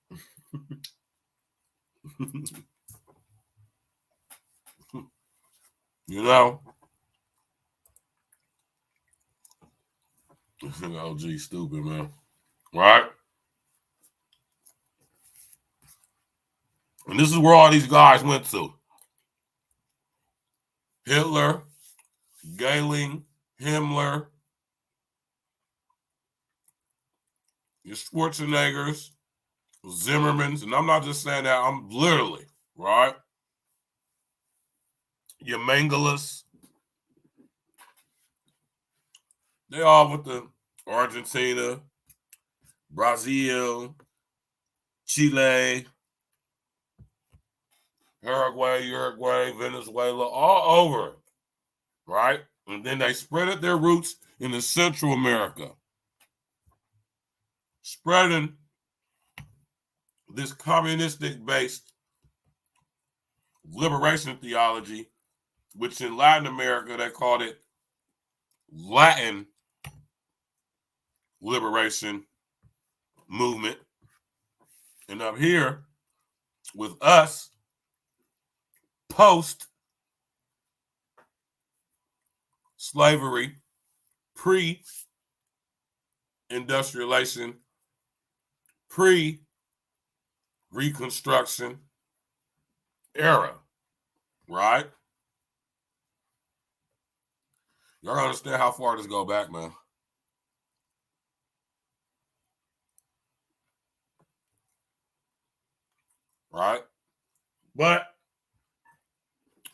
You know? This nigga OG stupid, man. Right? And this is where all these guys went to. Hitler, Gehling, Himmler, your Schwarzeneggers, Zimmermans, and I'm not just saying that, I'm literally, right? Your Mengeles. They all with the Argentina, Brazil, Chile, Uruguay, Venezuela, all over, right? And then they spread their roots into Central America, spreading this communistic-based liberation theology, which in Latin America, they called it Latin liberation movement. And up here with us, post-slavery, pre-industrialization, pre-reconstruction era, right? Y'all understand how far this go back, man. Right? But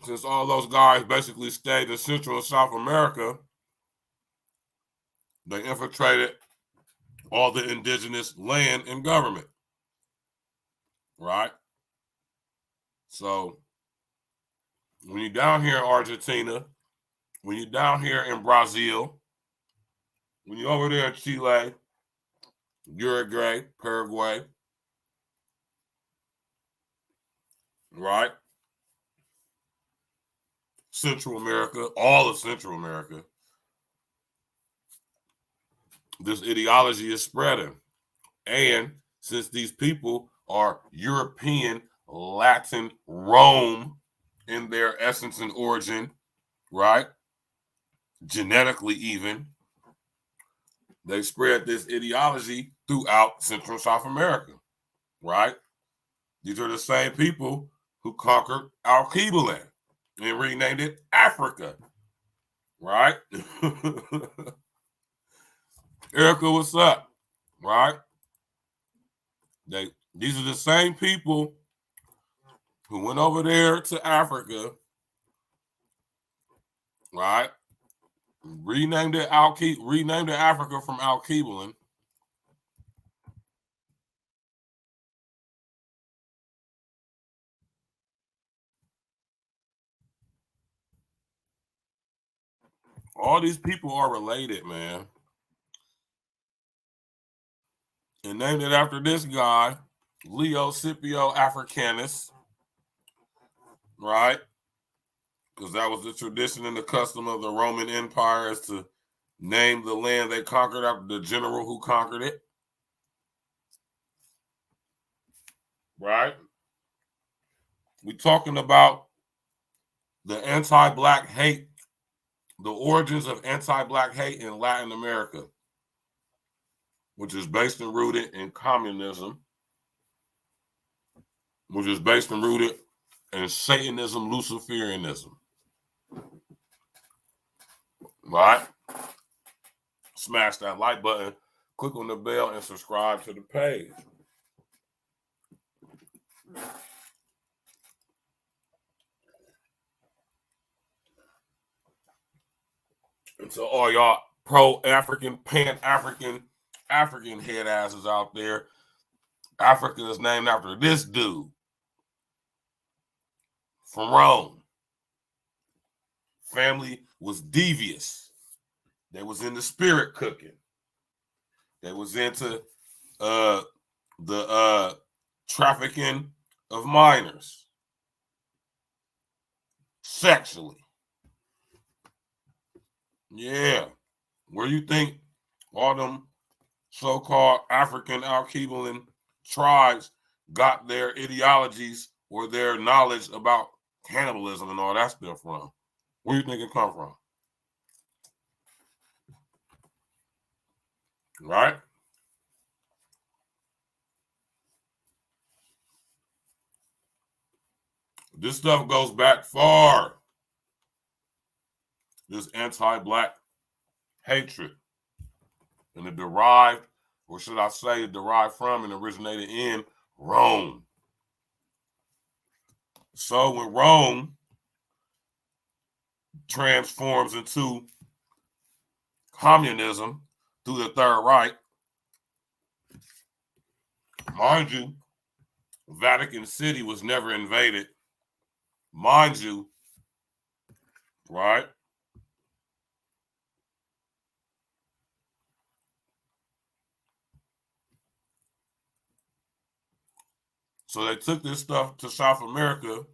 since all those guys basically stayed in Central and South America, they infiltrated all the indigenous land and government, right? So when you're down here in Argentina, when you're down here in Brazil, when you're over there in Chile, Uruguay, Paraguay, right? Central America, all of Central America, this ideology is spreading. And since these people are European, Latin, Rome in their essence and origin, right? Genetically even, they spread this ideology throughout Central and South America, right? These are the same people who conquered Alkebulan and renamed it Africa, right? Erica, what's up? Right? These are the same people who went over there to Africa, right? Renamed it Africa from Alkebulan. All these people are related, man. And named it after this guy, Leo Scipio Africanus, right? Because that was the tradition and the custom of the Roman Empire, is to name the land they conquered after the general who conquered it, right? We're talking about the anti-Black hate, the origins of anti-Black hate in Latin America, which is based and rooted in communism, which is based and rooted in Satanism, Luciferianism. Right? Smash that like button, click on the bell, and subscribe to the page. And to all y'all pro-African, pan-African, African head asses out there, Africa is named after this dude from Rome. Family was devious. They was into spirit cooking. They was into the trafficking of minors sexually. Yeah. Where you think all them so-called African Alkebulan tribes got their ideologies or their knowledge about cannibalism and all that stuff from? Where do you think it come from? Right? This stuff goes back far. This anti-Black hatred. And it derived, or should I say it derived from and originated in Rome. So when Rome transforms into communism through the Third Reich, mind you, Vatican City was never invaded. Mind you, right? So they took this stuff to South America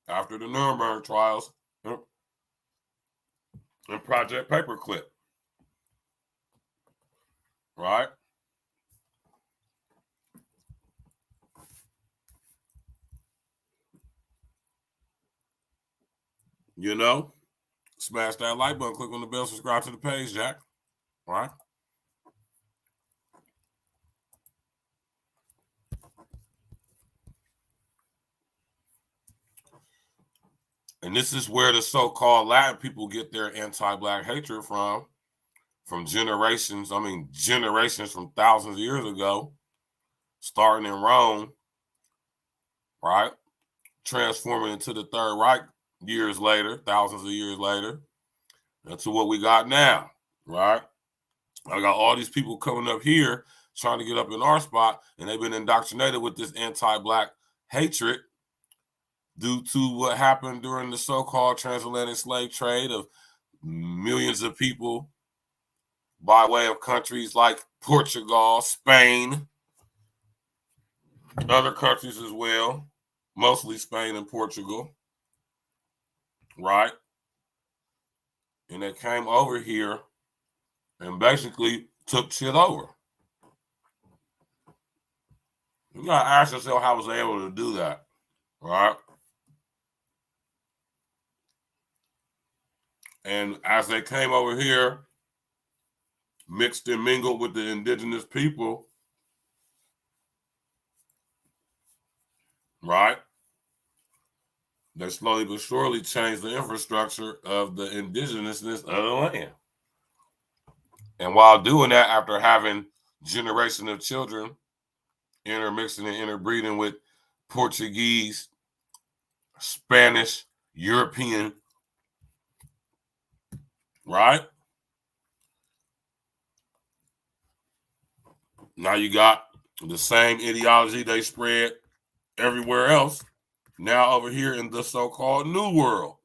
after the Nuremberg trials and Project Paperclip, right? You know, smash that like button, click on the bell, subscribe to the page, Jack, right? And this is where the so-called Latin people get their anti-Black hatred from generations, generations from thousands of years ago, starting in Rome, right? transforming into the Third Reich years later, thousands of years later, to what we got now, right? I got all these people coming up here trying to get up in our spot, and they've been indoctrinated with this anti-Black hatred due to what happened during the so-called transatlantic slave trade of millions of people by way of countries like Portugal, Spain, other countries as well, mostly Spain and Portugal, right? And they came over here and basically took shit over. You gotta ask yourself, how was they able to do that, right? And as they came over here, mixed and mingled with the indigenous people, right? They slowly but surely changed the infrastructure of the indigenousness of the land. And while doing that, after having generations of children intermixing and interbreeding with Portuguese, Spanish, European, right? Now you got the same ideology they spread everywhere else, now over here in the so-called New World.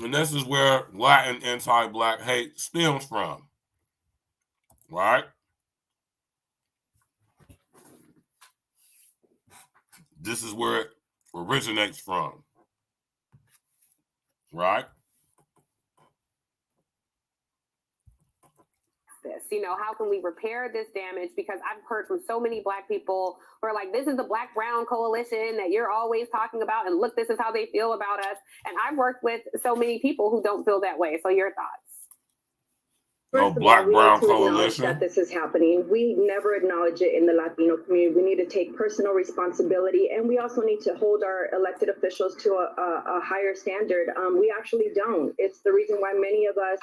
And this is where Latin anti-Black hate stems from, right? This is where it originates from, right? This, how can we repair this damage? Because I've heard from so many Black people who are like, this is the Black-Brown coalition that you're always talking about, and look, this is how they feel about us. And I've worked with so many people who don't feel that way. So your thoughts? First of all, we need to acknowledge that this is happening. We never acknowledge it in the Latino community. We need to take personal responsibility, and we also need to hold our elected officials to a higher standard. We actually don't. It's the reason why many of us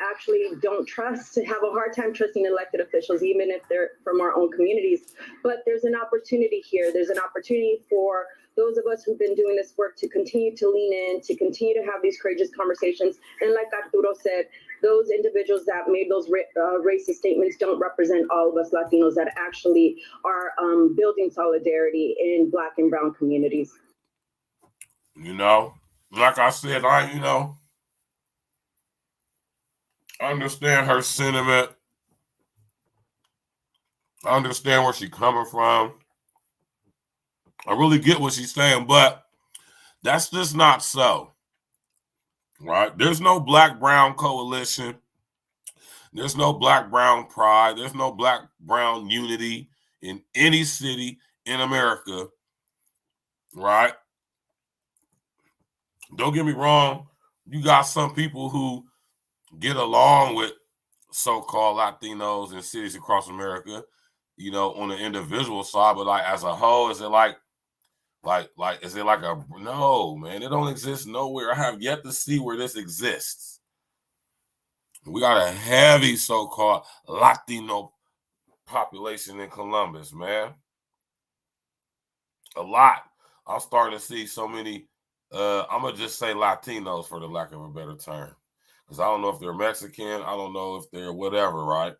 actually don't trust, have a hard time trusting elected officials, even if they're from our own communities. But there's an opportunity here. There's an opportunity for those of us who've been doing this work to continue to lean in, to continue to have these courageous conversations. And like Arturo said, those individuals that made those racist statements don't represent all of us Latinos that actually are building solidarity in Black and Brown communities. Like I said, I understand her sentiment. I understand where she's coming from. I really get what she's saying, but that's just not so, right? There's no Black-Brown coalition. There's no Black-Brown pride. There's no Black-Brown unity in any city in America, right? Don't get me wrong. You got some people who get along with so-called Latinos in cities across America, on the individual side, but like as a whole, is it like no, man, it don't exist nowhere. I have yet to see where this exists. We got a heavy so-called Latino population in Columbus, man. A lot. I'm starting to see so many, I'm going to just say Latinos for the lack of a better term. Because I don't know if they're Mexican. I don't know if they're whatever, right?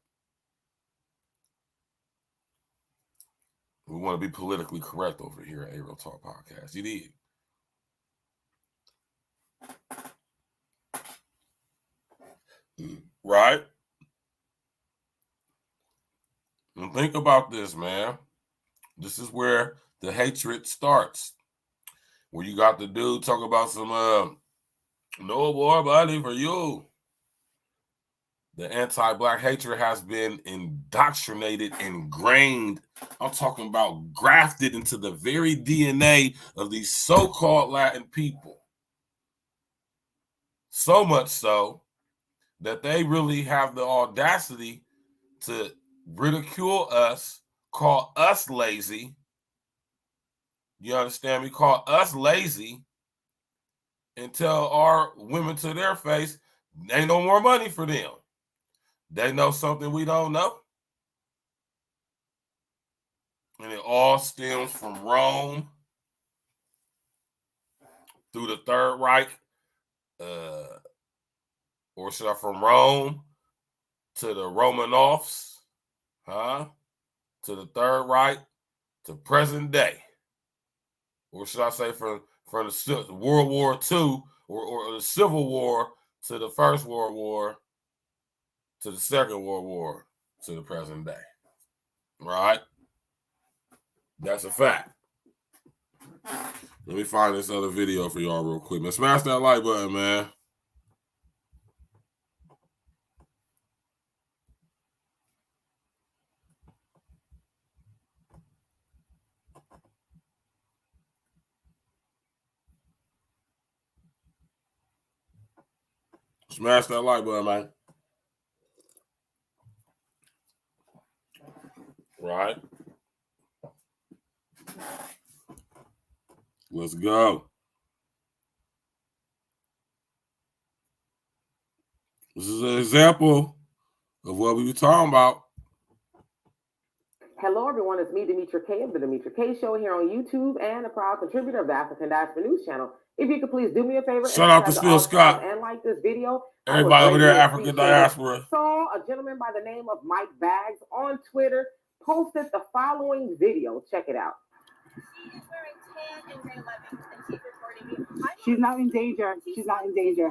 We want to be politically correct over here at A Real Talk Podcast. You did. Right? And think about this, man. This is where the hatred starts. Where you got the dude talk about some no more body for you. The anti-Black hatred has been indoctrinated, ingrained. I'm talking about grafted into the very DNA of these so-called Latin people. So much so that they really have the audacity to ridicule us, call us lazy. You understand me? Call us lazy and tell our women to their face, ain't no more money for them. They know something we don't know. And it all stems from Rome through the Third Reich, or should I from Rome to the Romanovs, to the Third Reich to present day, or should I say from the World War II or the Civil War to the First World War to the Second World War to the present day, right? That's a fact. Let me find this other video for y'all real quick, man. Smash that like button, man. Smash that like button, man. Right. Let's go. This is an example of what we were talking about. Hello, everyone. It's me, Demetra K of the Demetra K Show here on YouTube and a proud contributor of the African Diaspora News Channel. If you could please do me a favor, shout out to Phil Scott and like this video. Everybody over there, African Diaspora. Saw a gentleman by the name of Mike Bags on Twitter posted the following video. Check it out. She's not in danger. She's not in danger.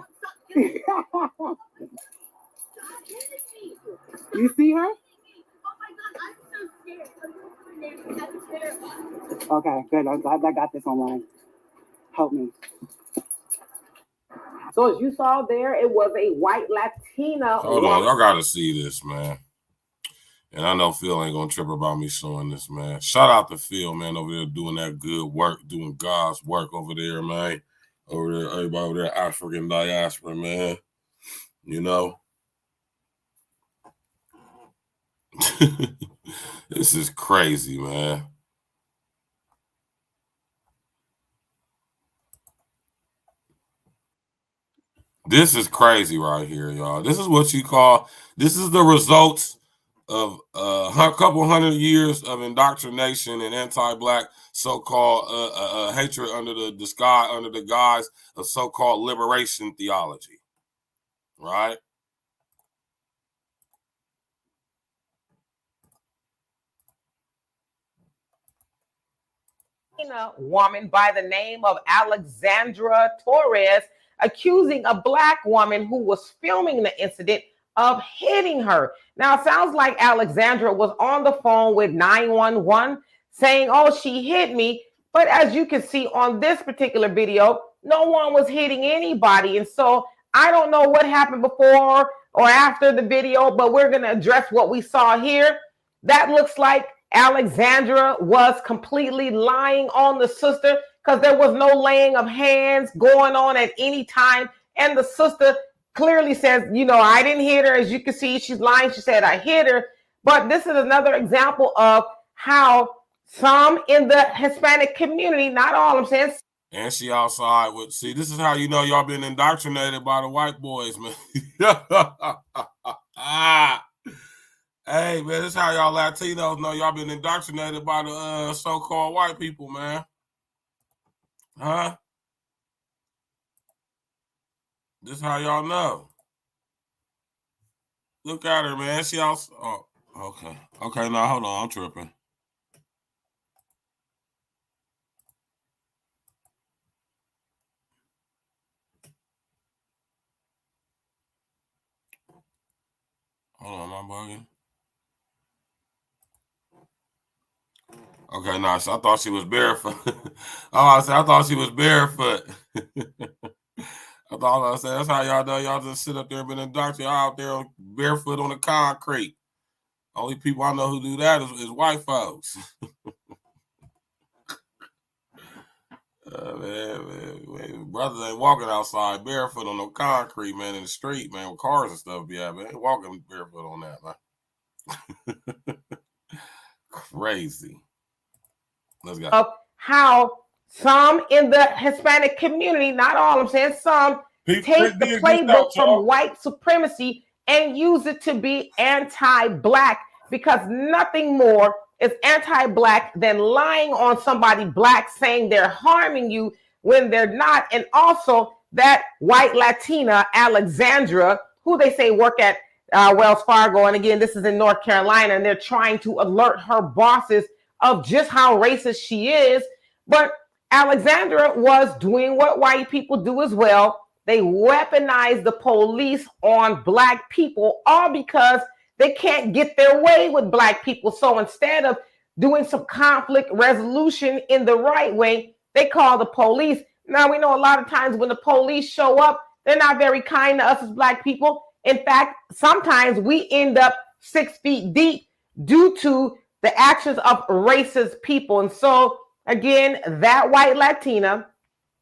You see her? Okay, good. I'm glad I got this online. Help me. So as you saw there, it was a white Latina. Hold on, y'all gotta see this, man. And I know Phil ain't gonna trip about me showing this, man. Shout out to Phil, man, over there doing that good work, doing God's work over there, man. Over there, everybody over there, African Diaspora, man. You know. This is crazy, man. This is crazy right here, y'all. This is what you call, this is the results of a couple hundred years of indoctrination and anti-black so-called hatred under the guise of so-called liberation theology, right? Woman by the name of Alexandra Torres accusing a black woman who was filming the incident of hitting her. Now, it sounds like Alexandra was on the phone with 911 saying, oh, she hit me. But as you can see on this particular video, no one was hitting anybody. And so I don't know what happened before or after the video, but we're going to address what we saw here. That looks like Alexandra was completely lying on the sister because there was no laying of hands going on at any time. And the sister clearly says, you know, I didn't hit her. As you can see, she's lying. She said, I hit her. But this is another example of how some in the Hispanic community, not all, I'm saying. And she outside with, see, this is how you know y'all been indoctrinated by the white boys, man. Hey, man, this is how y'all Latinos know y'all been indoctrinated by the so-called white people, man. Huh? This is how y'all know. Look at her, man. She also, oh, okay. Okay, now hold on. I'm tripping. Hold on, I'm bugging. Okay, nice. I thought she was barefoot. I thought she was barefoot. I said, that's how y'all know y'all just sit up there and been indoctrinated out there barefoot on the concrete. Only people I know who do that is white folks. Man, brothers ain't walking outside barefoot on no concrete, man, in the street, man, with cars and stuff. Yeah, man, ain't walking barefoot on that, man. Crazy. Let's go. Of how some in the Hispanic community, not all, I'm saying some, take the playbook from white supremacy and use it to be anti-black, because nothing more is anti-black than lying on somebody black saying they're harming you when they're not. And also that white Latina, Alexandra, who they say work at Wells Fargo. And again, this is in North Carolina, and they're trying to alert her bosses of just how racist she is. But Alexandra was doing what white people do as well. They weaponize the police on black people, all because they can't get their way with black people. So instead of doing some conflict resolution in the right way, they call the police. Now, we know a lot of times when the police show up, they're not very kind to us as black people. In fact, sometimes we end up 6 feet deep due to the actions of racist people. And so, again, that white Latina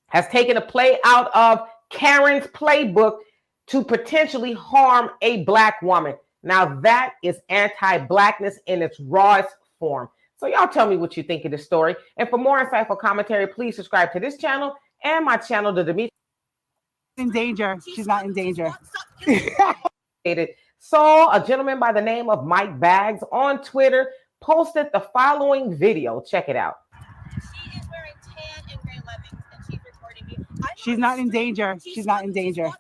has taken a play out of Karen's playbook to potentially harm a black woman. Now, that is anti-blackness in its rawest form. So y'all tell me what you think of this story. And for more insightful commentary, please subscribe to this channel and my channel, The Demetri. In danger. She's not in danger. So a gentleman by the name of Mike Baggs on Twitter posted the following video. Check it out. She is wearing tan and gray leggings, and she's recording me. She's not in danger. She's not in danger.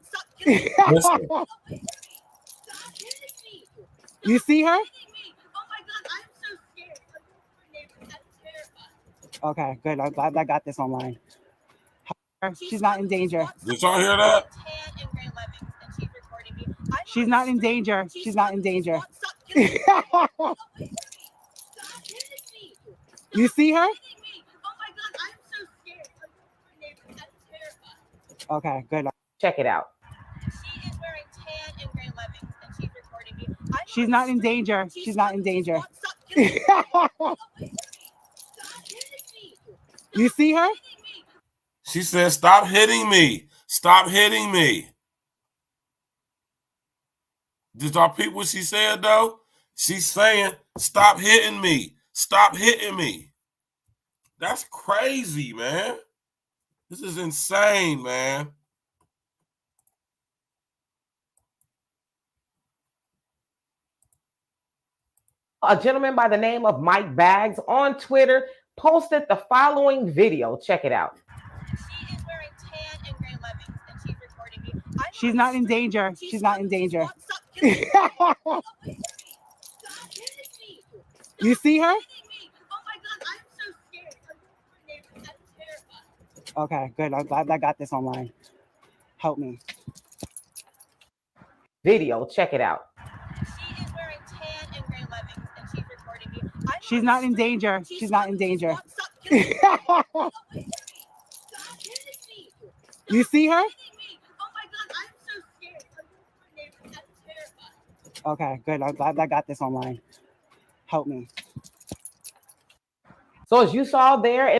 You see her? Oh my God, I'm so scared. I'm Okay, good. I'm glad I got this online. She's not in danger. Did y'all hear that? tan and gray leggings, and she's recording me. She's not in danger. She's not in danger. You see her? Oh my God, I'm so scared. I'm terrified. Okay, good. Check it out. She is wearing tan and gray leggings, and she's recording me. She's not in danger. She's not in danger. You see her? She said, stop hitting me. Stop hitting me. Did y'all peep what she said, though? She's saying, stop hitting me. Stop hitting me. That's crazy, man. This is insane, man. A gentleman by the name of Mike Baggs on Twitter posted the following video. Check it out. She is wearing tan and gray leggings, and she's recording me. She's not in danger. She's not in danger. You see her? Oh my God, I'm so scared. I'm terrified. Okay, good. I'm glad I got this online. Help me. Video. Check it out. She is wearing tan and gray leggings, and she's recording me. She's not in danger. She's not in danger. You see her? Oh my God, I'm so scared. I'm terrified. Okay, good. I'm glad I got this online. Help me. So as you saw there,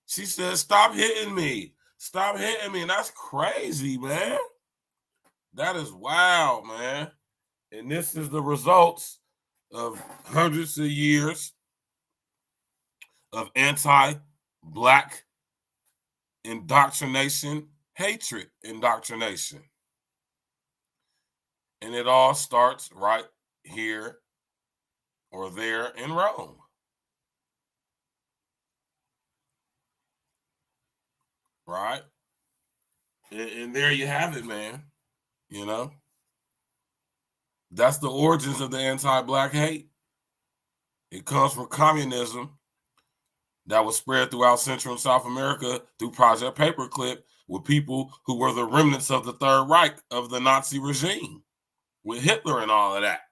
She said, stop hitting me. Stop hitting me. And that's crazy, man. That is wild, man. And this is the results of hundreds of years of anti-black indoctrination, hatred indoctrination. And it all starts right here or there in Rome. Right? And there you have it, man. You know? That's the origins of the anti-black hate. It comes from communism that was spread throughout Central and South America through Project Paperclip with people who were the remnants of the Third Reich of the Nazi regime with Hitler and all of that.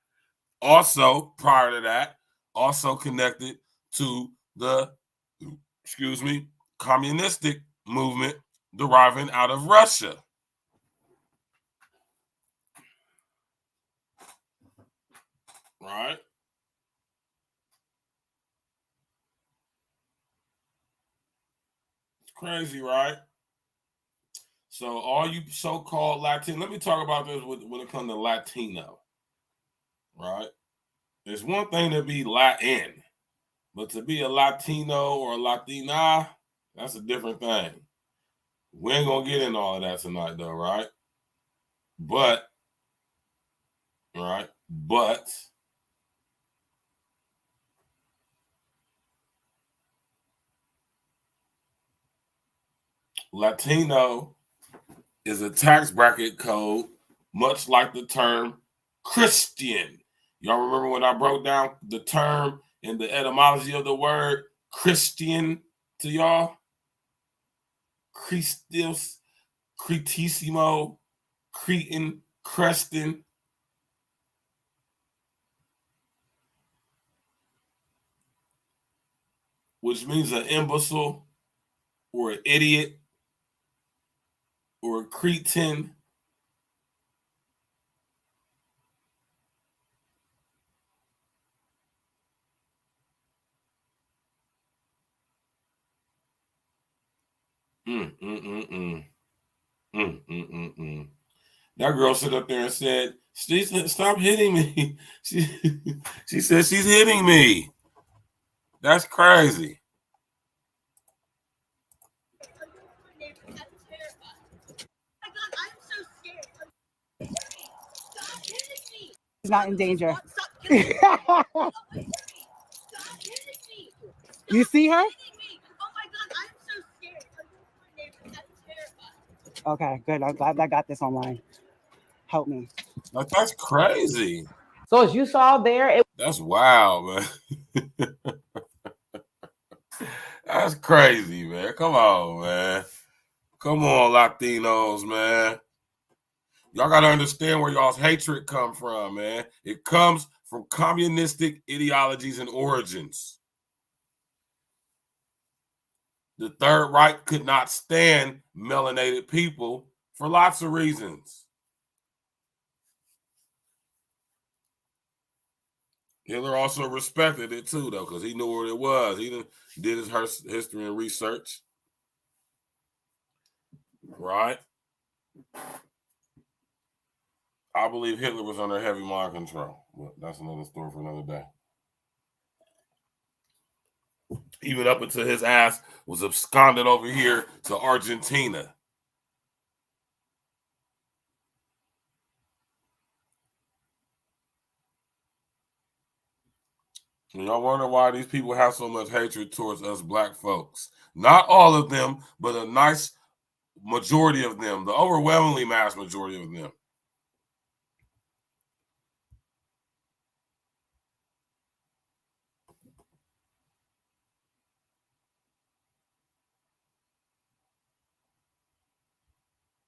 Also, prior to that, also connected to the, communistic movement deriving out of Russia. Right? It's crazy, right? So all you so-called Latino, let me talk about this when it comes to Latino, right? It's one thing to be Latin, but to be a Latino or a Latina, that's a different thing. We ain't gonna get into all of that tonight, though, right? But Latino is a tax bracket code, much like the term Christian. Y'all remember when I broke down the term and the etymology of the word Christian to y'all? Christus, Cretissimo, Cretan, Creston. Which means an imbecile or an idiot or a cretin. That girl stood up there and said, "Stop hitting me." She said she's hitting me. That's crazy. He's not in danger. You see her? Okay, good. I'm glad I got this online. Help me. Like, that's crazy. So as you saw there, that's wild, man. That's crazy, man. Come on, man. Come on, Latinos, man. Y'all got to understand where y'all's hatred come from, man. It comes from communistic ideologies and origins. The Third Reich could not stand melanated people for lots of reasons. Hitler also respected it too, though, because he knew what it was. He did his history and research. Right? I believe Hitler was under heavy mind control. But that's another story for another day. Even up until his ass was absconded over here to Argentina. And y'all wonder why these people have so much hatred towards us black folks. Not all of them, but a nice majority of them, the overwhelmingly mass majority of them.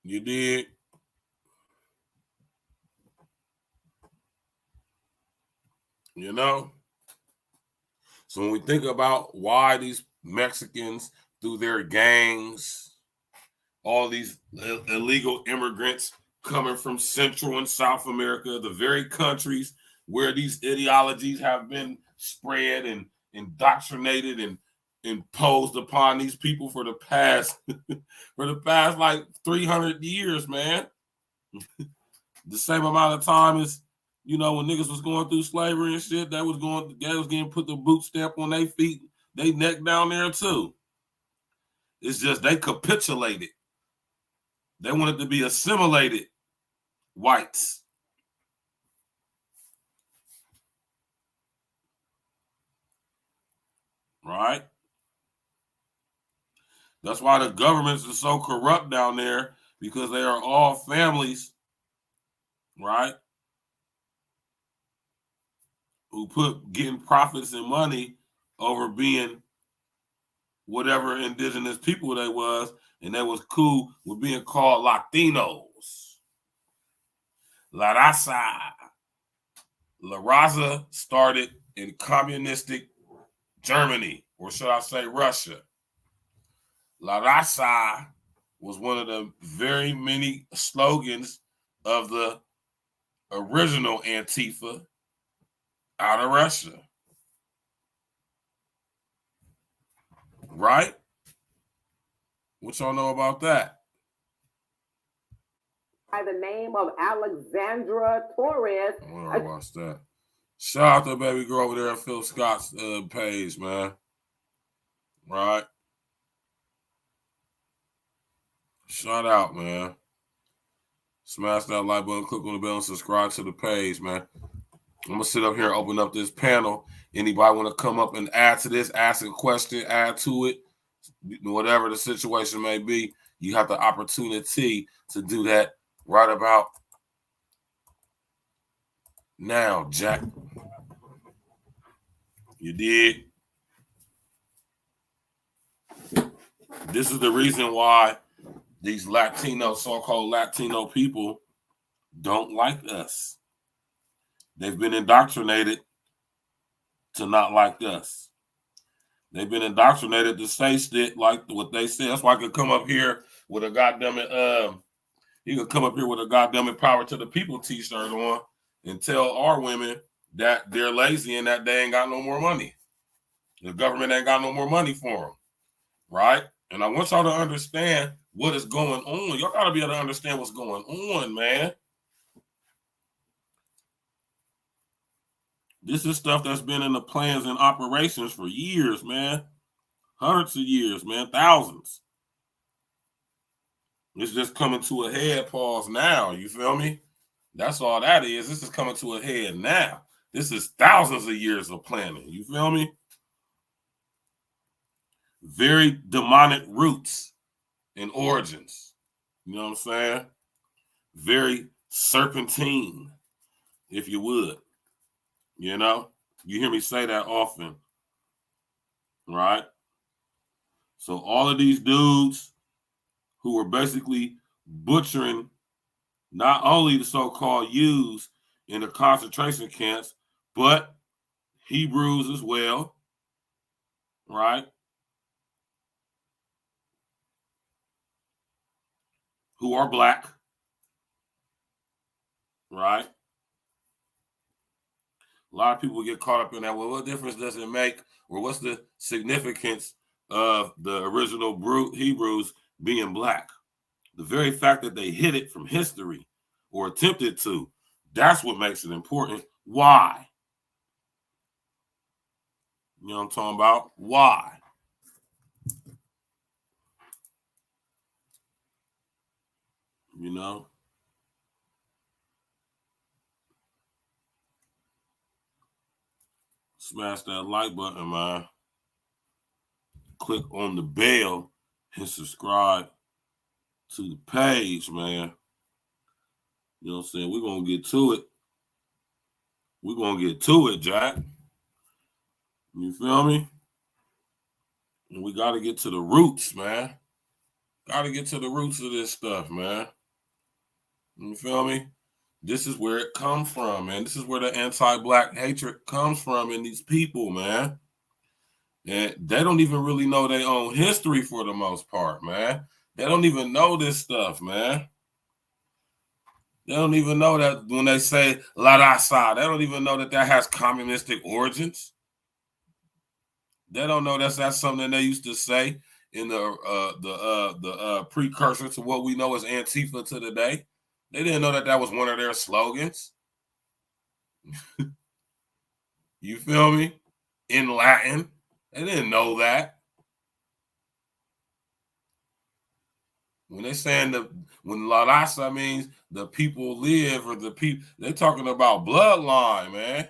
You did. You know? So when we think about why these Mexicans, through their gangs, all these illegal immigrants coming from Central and South America, the very countries where these ideologies have been spread and indoctrinated and imposed upon these people for the past like 300 years, man. The same amount of time as, you know, when niggas was going through slavery and shit, they was getting put the boot stamp on their feet, they neck down there too. It's just they capitulated. They wanted to be assimilated whites. Right? That's why the governments are so corrupt down there, because they are all families, right? Who put getting profits and money over being whatever indigenous people they was, and they was cool with being called Latinos. La raza started in communistic Germany, or should I say Russia. La raza was one of the very many slogans of the original Antifa out of Russia. Right? What y'all know about that? By the name of Alexandra Torres. I watched that. Shout out to baby girl over there at Phil Scott's page, man. Right? Shout out, man. Smash that like button, click on the bell, and subscribe to the page, man. I'm going to sit up here and open up this panel. Anybody want to come up and add to this, ask a question, add to it, whatever the situation may be, you have the opportunity to do that right about now, Jack. You did. This is the reason why these Latino, so-called Latino people don't like us. They've been indoctrinated to not like us. They've been indoctrinated to say shit like what they say. That's why I could come up here with a goddamn he could come up here with a goddamn Power to the People t-shirt on and tell our women that they're lazy and that they ain't got no more money. The government ain't got no more money for them, right? And I want y'all to understand what is going on. Y'all got to be able to understand what's going on, man. This is stuff that's been in the plans and operations for years, man. Hundreds of years, man. Thousands. It's just coming to a head pause now. You feel me? That's all that is. This is coming to a head now. This is thousands of years of planning. You feel me? Very demonic roots and origins. You know what I'm saying? Very serpentine, if you would. You know? You hear me say that often. Right? So all of these dudes who were basically butchering not only the so-called Jews in the concentration camps, but Hebrews as well, right? Who are black, right? A lot of people get caught up in that. Well, what difference does it make? Or what's the significance of the original Hebrews being black? The very fact that they hid it from history or attempted to, that's what makes it important. Why? You know what I'm talking about? Why? You know? Smash that like button, man. Click on the bell and subscribe to the page, man. You know what I'm saying? We're going to get to it. We're going to get to it, Jack. You feel me? And we got to get to the roots, man. Got to get to the roots of this stuff, man. You feel me? This is where it comes from, man. This is where the anti-black hatred comes from in these people, man. And they don't even really know their own history for the most part, man. They don't even know this stuff, man. They don't even know that when they say La Raza, they don't even know that that has communistic origins. They don't know that's something they used to say in the precursor to what we know as Antifa to today. They didn't know that that was one of their slogans. You feel me? In Latin. They didn't know that. When they're saying when La Raza means the people live or the people, they're talking about bloodline, man.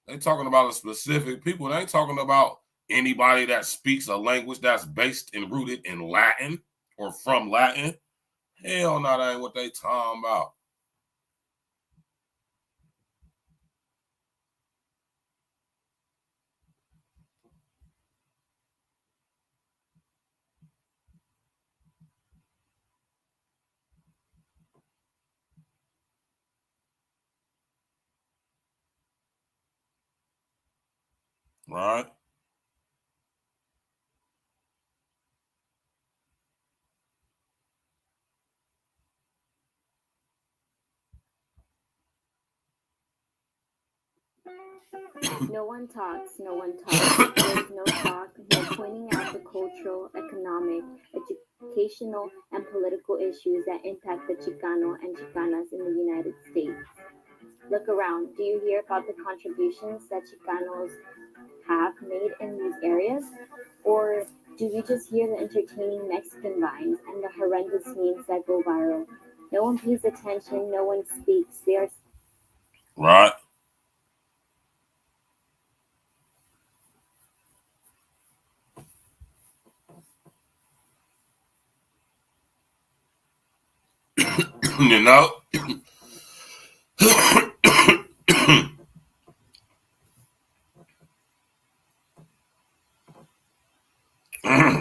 They're talking about a specific people. They ain't talking about anybody that speaks a language that's based and rooted in Latin or from Latin. Hell no, that ain't what they talking about. Right? No one talks, no one talks. There's no talk, no pointing out the cultural, economic, educational, and political issues that impact the Chicano and Chicanas in the United States. Look around. Do you hear about the contributions that Chicanos have made in these areas? Or do you just hear the entertaining Mexican vines and the horrendous memes that go viral? No one pays attention, no one speaks. They are right. You know?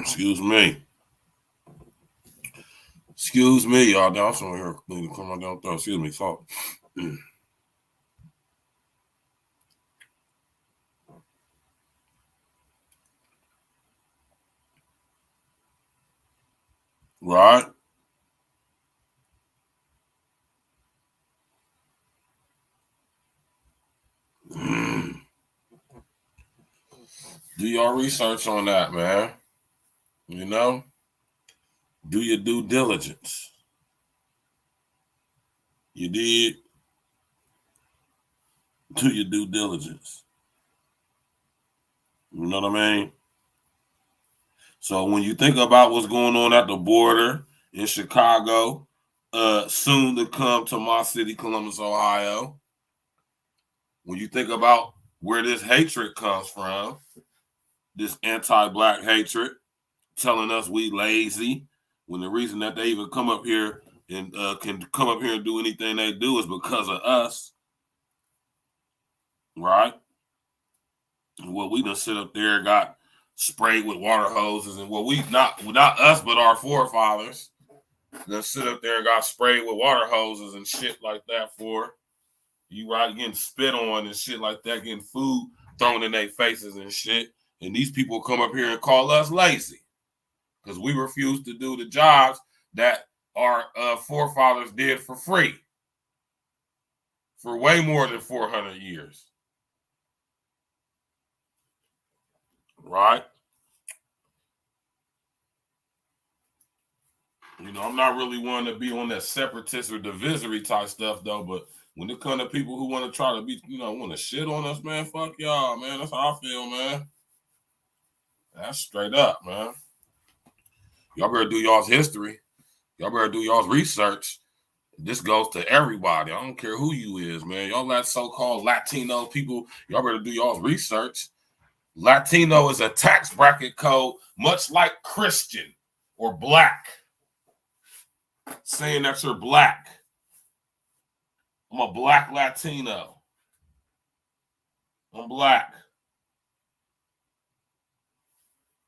Excuse me. Excuse me, y'all. I'm sorry here. Come on down through. Excuse me. Salt. Right? Do your research on that, man. You know? Do your due diligence. You did? Do your due diligence. You know what I mean? So when you think about what's going on at the border in Chicago, soon to come to my city, Columbus, Ohio, when you think about where this hatred comes from, this anti-black hatred, telling us we lazy, when the reason that they even come up here and can come up here and do anything they do is because of us, right? Well, we done sit up there, got sprayed with water hoses, and well, we not us, but our forefathers done sit up there and got sprayed with water hoses and shit like that for you, right? Getting spit on and shit like that, getting food thrown in their faces and shit. And these people come up here and call us lazy because we refuse to do the jobs that our forefathers did for free for way more than 400 years. Right? You know, I'm not really one to be on that separatist or divisory type stuff, though. But when it comes to people who want to try to be, you know, want to shit on us, man, fuck y'all, man. That's how I feel, man. That's straight up, man. Y'all better do y'all's history. Y'all better do y'all's research. This goes to everybody. I don't care who you is, man. Y'all that so-called Latino people, y'all better do y'all's research. Latino is a tax bracket code, much like Christian or black. Saying that you're black. I'm a black Latino. I'm black.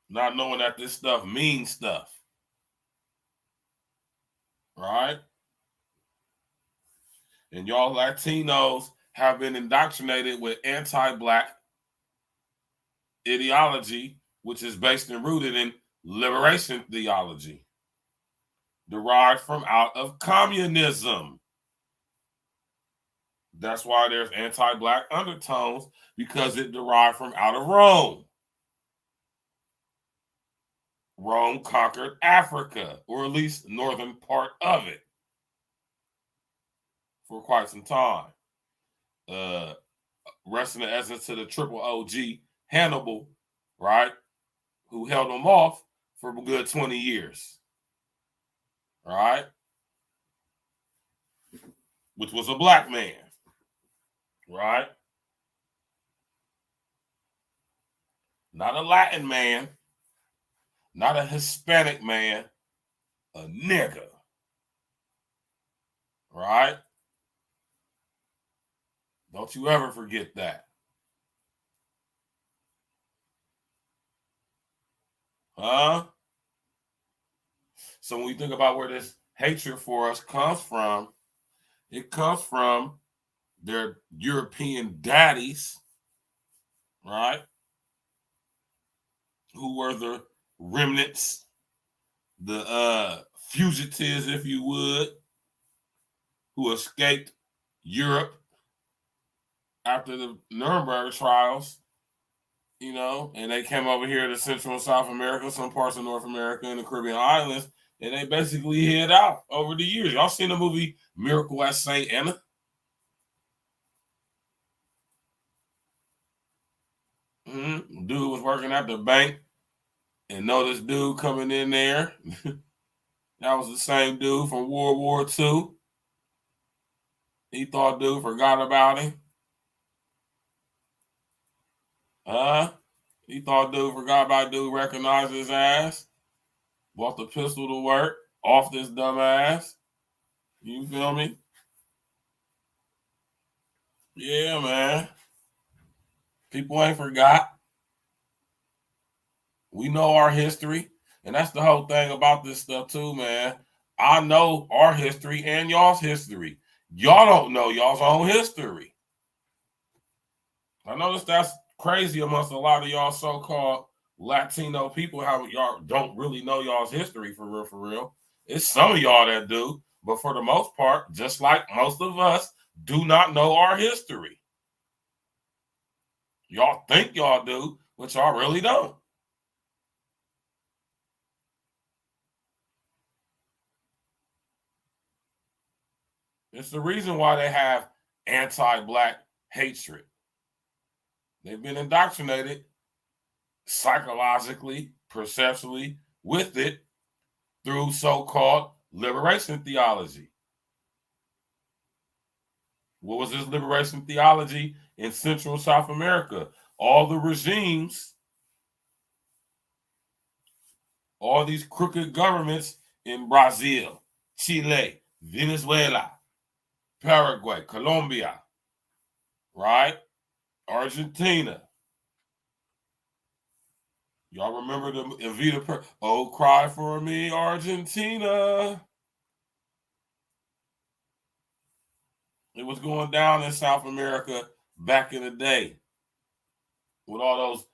Not knowing that this stuff means stuff. Right? And y'all Latinos have been indoctrinated with anti-black ideology, which is based and rooted in liberation theology, derived from out of communism. That's why there's anti-black undertones, because it derived from out of Rome. Rome conquered Africa, or at least northern part of it, for quite some time. Resting the essence to the triple OG Hannibal, right, who held them off for a good 20 years, right, which was a black man, right, not a Latin man, not a Hispanic man, a nigga, right? Don't you ever forget that. Huh? So when we think about where this hatred for us comes from, it comes from their European daddies, right? Who were the remnants, the fugitives, if you would, who escaped Europe after the Nuremberg trials, you know, and they came over here to Central and South America, some parts of North America and the Caribbean islands, and they basically hid out over the years. Y'all seen the movie Miracle at St. Anna? Mm-hmm. Dude was working at the bank and noticed dude coming in there. That was the same dude from World War II. He thought dude forgot about him. He thought dude forgot about dude, recognized his ass, bought the pistol to work, off this dumb ass. You feel me? Yeah, man. People ain't forgot. We know our history. And that's the whole thing about this stuff too, man. I know our history and y'all's history. Y'all don't know y'all's own history. I noticed that's crazy amongst a lot of y'all so-called Latino people, how y'all don't really know y'all's history for real, for real. It's some of y'all that do, but for the most part, just like most of us, do not know our history. Y'all think y'all do, but y'all really don't. It's the reason why they have anti-Black hatred. They've been indoctrinated psychologically, perceptually with it through so-called liberation theology. What was this liberation theology in Central South America? All the regimes, all these crooked governments in Brazil, Chile, Venezuela, Paraguay, Colombia, right? Argentina. Y'all remember the Evita, oh, cry for me, Argentina. It was going down in South America back in the day with all those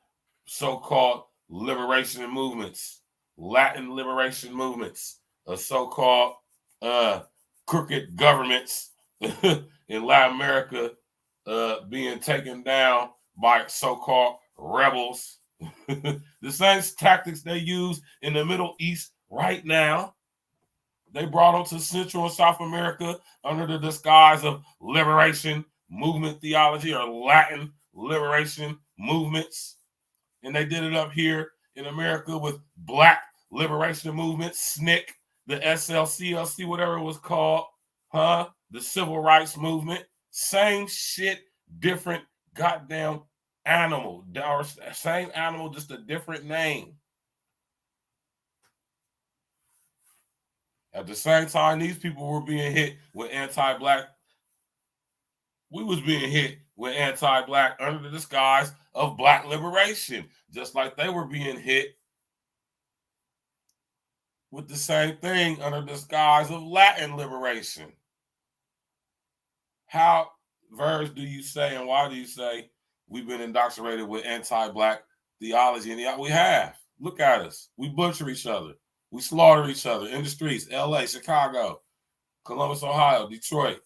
so-called liberation movements, Latin liberation movements, so-called crooked governments in Latin America being taken down by so-called rebels. The same tactics they use in the Middle East right now, they brought them to Central and South America under the disguise of liberation movement theology or Latin liberation movements. And they did it up here in America with Black liberation movement, SNCC, the SLCLC, whatever it was called, the civil rights movement. Same shit, different goddamn animal. Or same animal, just a different name. At the same time, these people were being hit with anti-Black. We was being hit with anti-Black under the disguise of Black liberation, just like they were being hit with the same thing under the disguise of Latin liberation. How, Verge, do you say, and why do you say we've been indoctrinated with anti-Black theology? And we have. Look at us. We butcher each other. We slaughter each other in the streets. LA, Chicago, Columbus, Ohio, Detroit,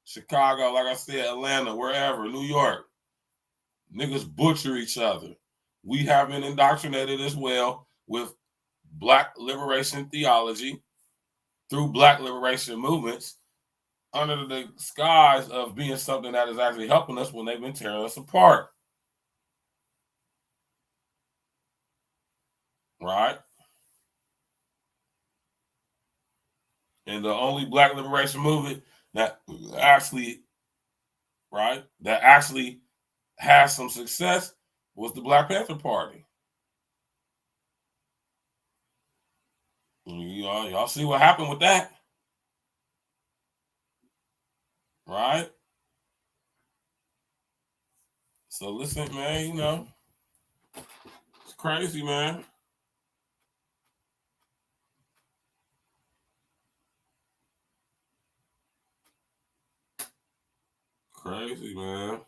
Chicago, like I said, Atlanta, wherever, New York. Niggas butcher each other. We have been indoctrinated as well with Black liberation theology through Black liberation movements under the disguise of being something that is actually helping us when they've been tearing us apart. Right? And the only Black liberation movement that actually, right, that actually has some success was the Black Panther Party. Y'all see what happened with that? Right? So listen, man, it's crazy, man. Crazy, man.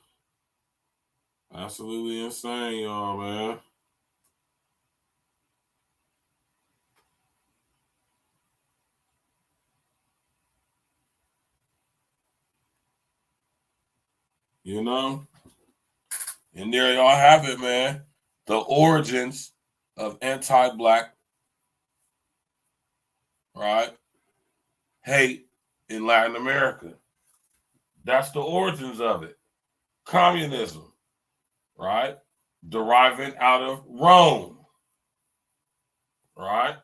Absolutely insane, y'all, man. You know? And there y'all have it, man. The origins of anti-Black, right, hate in Latin America. That's the origins of it. Communism, right? Deriving out of Rome, right?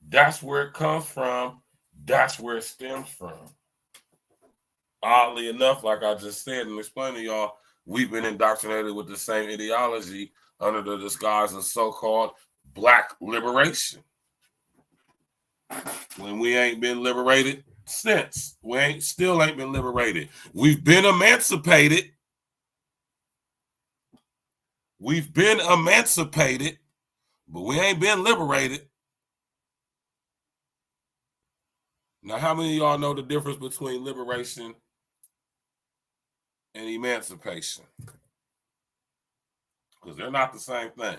That's where it comes from. That's where it stems from. Oddly enough, like I just said and explained to y'all, we've been indoctrinated with the same ideology under the disguise of so-called Black liberation. when we ain't been liberated since. We still ain't been liberated. We've been emancipated. We've been emancipated, but we ain't been liberated. Now, how many of y'all know the difference between liberation and emancipation? Because they're not the same thing.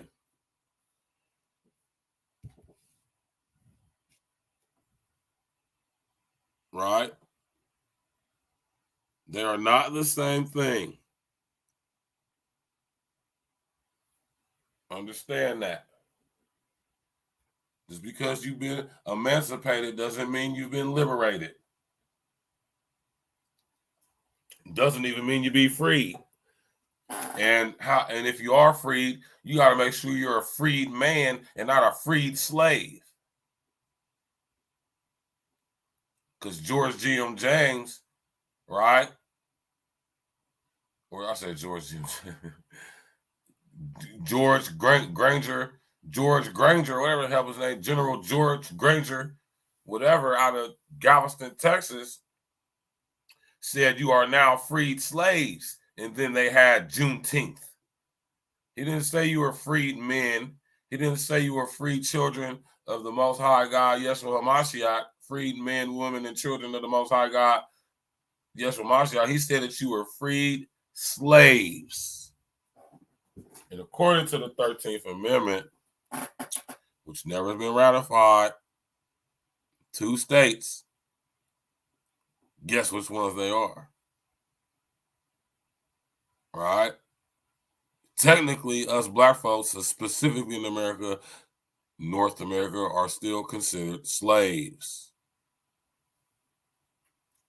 Right? They are not the same thing. Understand that. Just because you've been emancipated doesn't mean you've been liberated. Doesn't even mean you be free. And if you are freed, you got to make sure you're a freed man and not a freed slave. Because George G.M. James, right? Or I said George G.M. George Granger, whatever the hell his name, General George Granger, whatever, out of Galveston, Texas, said you are now freed slaves. And then they had Juneteenth. He didn't say you were freed men. He didn't say you were freed children of the Most High God, Yeshua HaMashiach, freed men, women, and children of the Most High God, Yeshua HaMashiach. He said that you were freed slaves. And according to the 13th Amendment, which never has been ratified, 2 states, guess which ones they are? Right? Technically, us black folks, specifically in America, North America, are still considered slaves.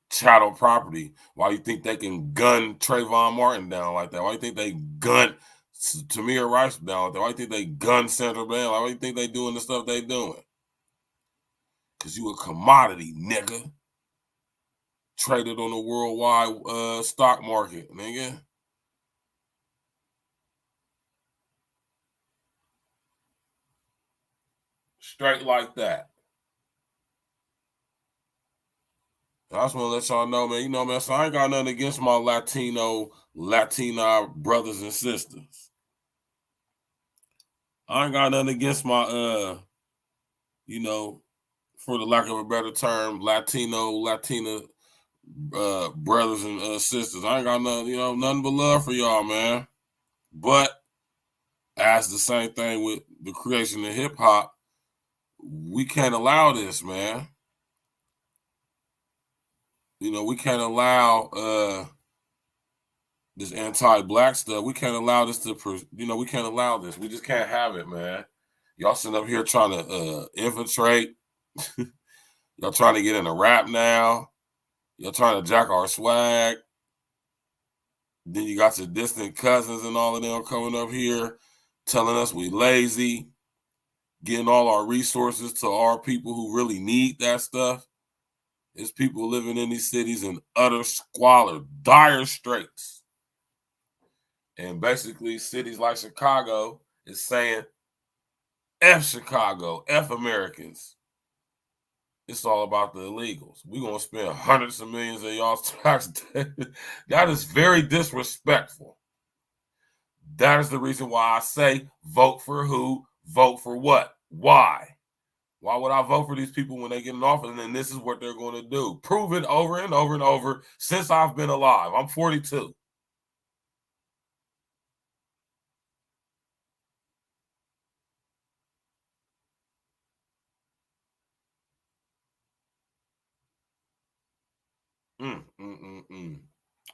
Chattel property. Why you think they can gun Trayvon Martin down like that? Why you think they gun Tamir Rice down like that? Why you think they gun Sandra Bland? Why you think they doing the stuff they doing? Because you a commodity, nigga. Traded on the worldwide stock market, nigga. Straight like that. I just want to let y'all know, man. You know, man, so I ain't got nothing against my Latina brothers and sisters. I ain't got nothing against my, for the lack of a better term, Latina brothers and sisters. I ain't got nothing, nothing but love for y'all, man. But as the same thing with the creation of hip hop, we can't allow this, man. We can't allow this anti-black stuff. We can't allow this to, we can't allow this. We just can't have it, man. Y'all sitting up here trying to infiltrate. Y'all trying to get in a rap now. Y'all trying to jack our swag. Then you got your distant cousins and all of them coming up here telling us we lazy, getting all our resources to our people who really need that stuff. It's people living in these cities in utter squalor, dire straits. And basically cities like Chicago is saying, F Chicago, F Americans. It's all about the illegals. We're going to spend hundreds of millions of y'all's tax. That is very disrespectful. That is the reason why I say vote for who, vote for what, why. Why would I vote for these people when they get in office and then this is what they're going to do? Prove it over and over and over since I've been alive. I'm 42.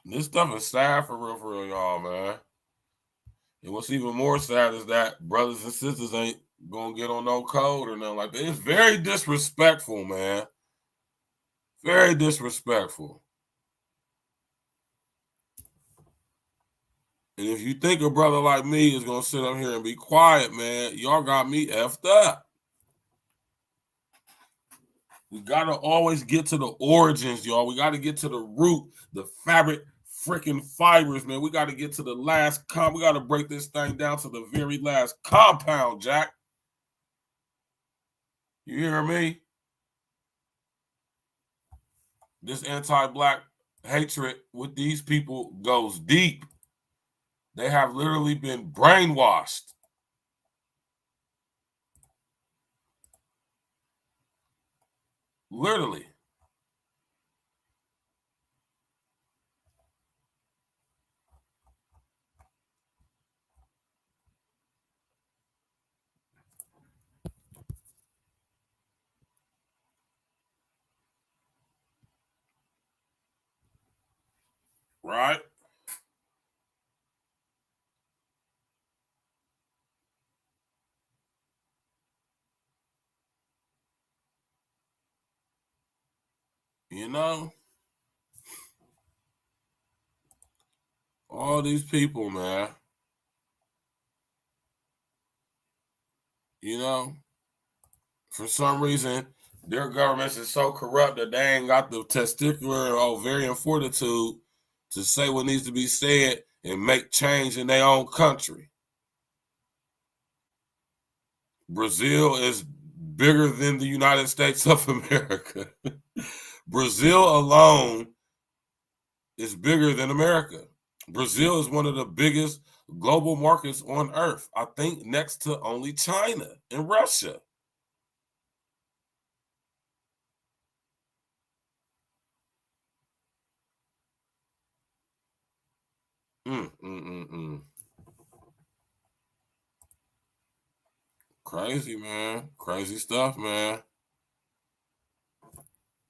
This stuff is sad for real, y'all, man. And what's even more sad is that brothers and sisters ain't gonna get on no code or nothing like that. It's very disrespectful, man. Very disrespectful. And if you think a brother like me is gonna sit up here and be quiet, man, y'all got me effed up. We gotta always get to the origins, y'all. We gotta get to the root, the fabric, freaking fibers, man. We gotta get to the last we gotta break this thing down to the very last compound, Jack. You hear me? This anti-black hatred with these people goes deep. They have literally been brainwashed. Literally. Right? You know? All these people, man. You know? For some reason, their governments is so corrupt that they ain't got the testicular or ovarian fortitude to say what needs to be said and make change in their own country. Brazil is bigger than the United States of America. Brazil alone is bigger than America. Brazil is one of the biggest global markets on earth, I think next to only China and Russia. Crazy, man. Crazy stuff, man.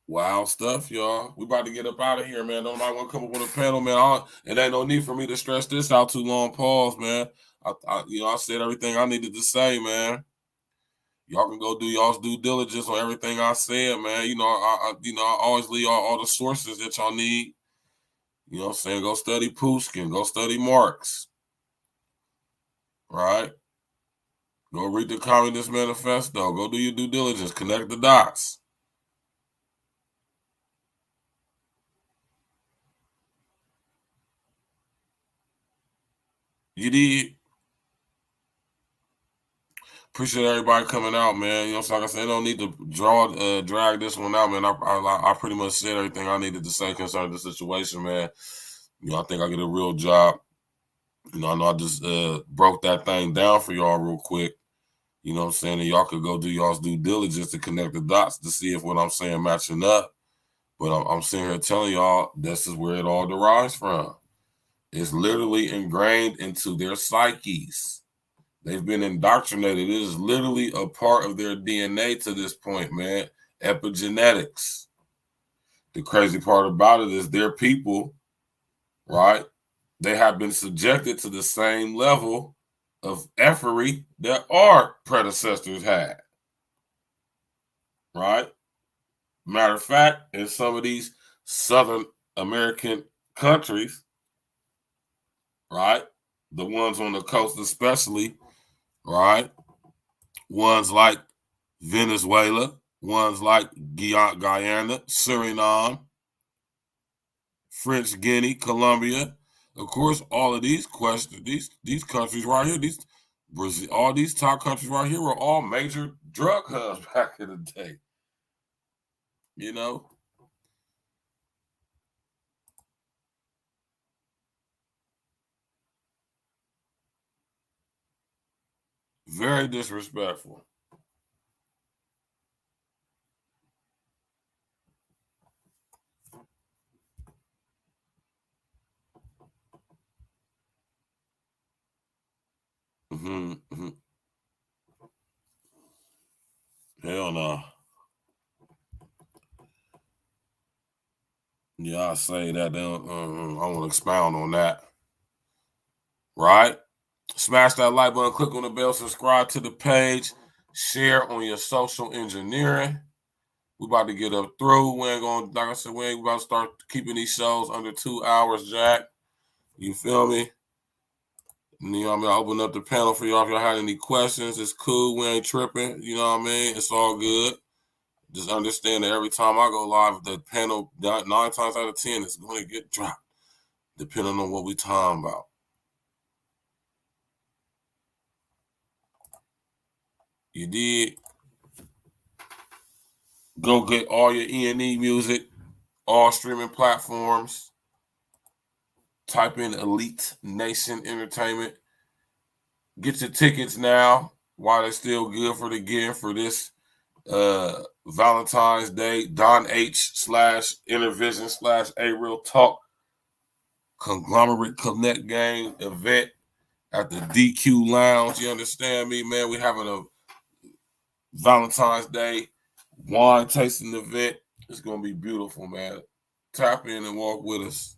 Wild stuff, y'all. We about to get up out of here, man. Don't nobody want to come up with a panel, man. It ain't no need for me to stress this out too long. Pause, man. I said everything I needed to say, man. Y'all can go do y'all's due diligence on everything I said, man. I always leave all the sources that y'all need. You know what I'm saying? Go study Pushkin. Go study Marx. Right? Go read the Communist Manifesto. Go do your due diligence. Connect the dots. You did. Appreciate everybody coming out, man. You know, so like I said, don't need to drag this one out, man. I pretty much said everything I needed to say concerning the situation, man. You know, I think I did a real job. You know, I know I just broke that thing down for y'all real quick. You know what I'm saying? And y'all could go do y'all's due diligence to connect the dots to see if what I'm saying matching up. But I'm sitting here telling y'all this is where it all derives from. It's literally ingrained into their psyches. They've been indoctrinated. It is literally a part of their DNA to this point, man. Epigenetics. The crazy part about it is their people, right? They have been subjected to the same level of effery that our predecessors had, right? Matter of fact, in some of these Southern American countries, right? The ones on the coast especially, right? Ones like Venezuela, ones like Guyana, Suriname, French Guinea, Colombia. Of course, all of these questions, these countries right here, Brazil, all these top countries right here were all major drug hubs back in the day. You know? Very disrespectful. Hell no. Yeah, I say that. I want to expound on that. Right? Smash that like button, click on the bell, subscribe to the page, share on your social engineering. We about to get up through. We ain't going, like I said, we ain't about to start keeping these shows under 2 hours, Jack. You feel me? You know what I mean? I open up the panel for y'all if y'all had any questions. It's cool. We ain't tripping. You know what I mean? It's all good. Just understand that every time I go live, the panel, 9 times out of 10, is going to get dropped, depending on what we talking about. You did. Go get all your E&E music, all streaming platforms. Type in Elite Nation Entertainment. Get your tickets now while they're still good for the getting for this Valentine's Day. Don H / Intervision / A Real Talk Conglomerate Connect Game event at the DQ Lounge. You understand me, man? We're having a Valentine's Day wine tasting event. It's going to be beautiful, man. Tap in and walk with us.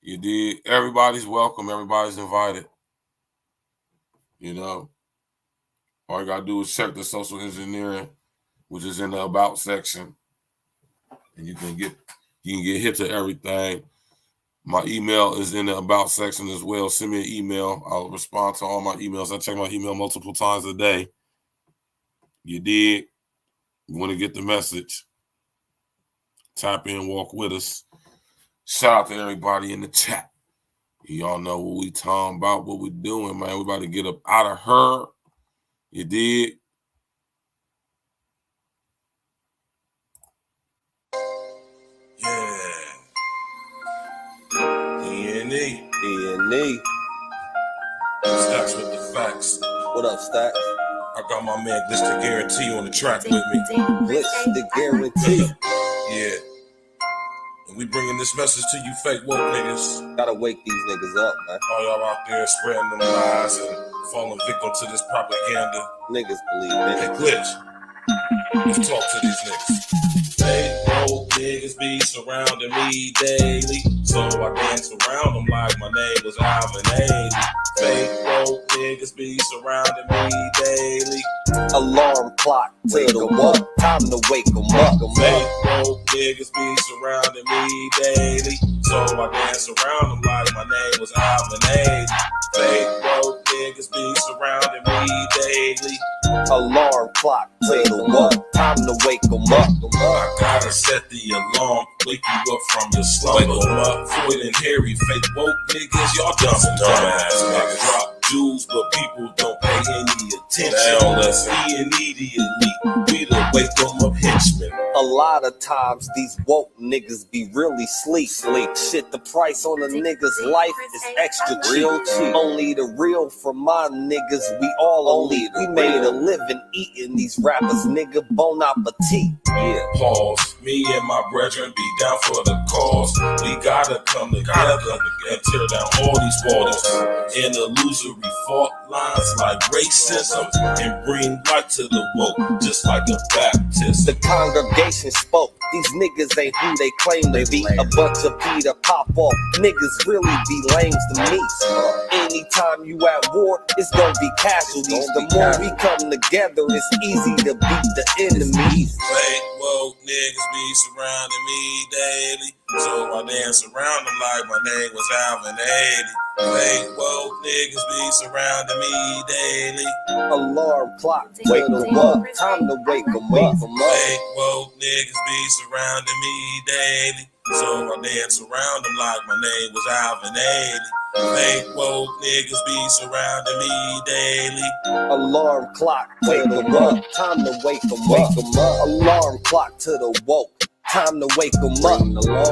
You did. Everybody's welcome. Everybody's invited. You know, all you got to do is check the social engineering, which is in the About section. And you can get hit to everything. My email is in the About section as well. Send me an email. I'll respond to all my emails. I check my email multiple times a day. You did. You want to get the message. Tap in, walk with us. Shout out to everybody in the chat. Y'all know what we talking about, what we doing, man. We about to get up out of her. You did. Yeah. E&E. E&E. Stacks with the facts. What up, Stacks? I got my man Glitch the Guarantee on the track with me. Glitch the Guarantee. Yeah. And we bringing this message to you fake woke niggas. Gotta wake these niggas up, man. All y'all out there spreading them lies and falling victim to this propaganda. Niggas believe it. Hey, Glitch. Let's talk to these niggas. Fake woke niggas be surrounding me daily. So I dance around them like my name was Alvin Ailey. Fake woke niggas be surrounding me daily. Alarm clock, take them up. Time to wake them up. Fake woke niggas be surrounding me daily. So I dance around them like my name was Alvin Ailey. Fake woke niggas be surrounding me daily. Alarm clock, take them up. Time to wake them up. I gotta set the alarm, wake you up from your slumber. Wake them up, Floyd and Harry, fake woke niggas, y'all dumbass niggas. Drop jewels, but people don't pay any attention. They don't listen. Immediately, we the wake them up henchmen. A lot of times these woke niggas be really sleep. Shit, the price on a nigga's life is extra real cheap. Only the real from my niggas, we all elite. We made a living eating these rappers, nigga, bon appetit. Yeah, pause. Me and my brethren be down for the cause. We gotta come together and tear down all these walls and illusory fault lines like racism and bring light to the woke, just like a Baptist. The congregation spoke. These niggas ain't who they claim to be. A bunch of Peter pop off niggas really be lames to me. Anytime you at war, it's gonna be casualties. The more we come together, it's easy to beat the enemies. Fake woke niggas be surrounding me daily. So I dance around them like my name was Alvin Ailey. Fake woke niggas be surrounding me daily. Alarm clock, wake them up. Time to wake them up. Fake woke niggas be surrounding me daily. So I dance around them like my name was Alvin Ailey. Fake woke niggas be surrounding me daily. Alarm clock, wake them up. Time to wake them up. Alarm clock to the woke. Time to wake them up.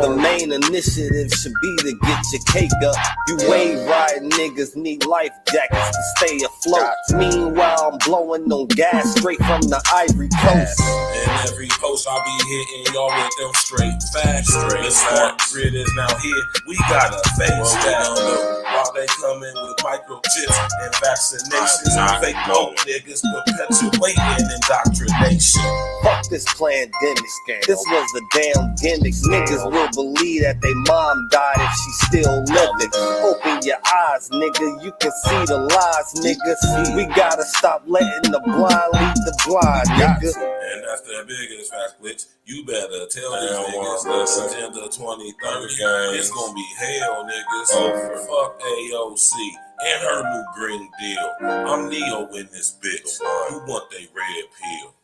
The main initiative should be to get your cake up. You wave riding niggas need life jackets to stay afloat. Meanwhile, I'm blowing on gas straight from the Ivory Coast. And every post I be hitting y'all with them straight facts. The smart grid is now here. We got a face down low. While they coming with microchips and vaccinations, fake woke niggas perpetuating indoctrination. Fuck this pandemic. This was the damn gimmicks. Niggas will believe that they mom died if she still living. Open your eyes, nigga. You can see the lies, nigga. We gotta stop letting the blind lead the blind, nigga. And that's the biggest fact, Glitch. You better tell these niggas that Agenda 2030 it's gonna be hell, niggas. Fuck AOC and her new Green Deal. I'm Neo in this bitch. Who want they red pill?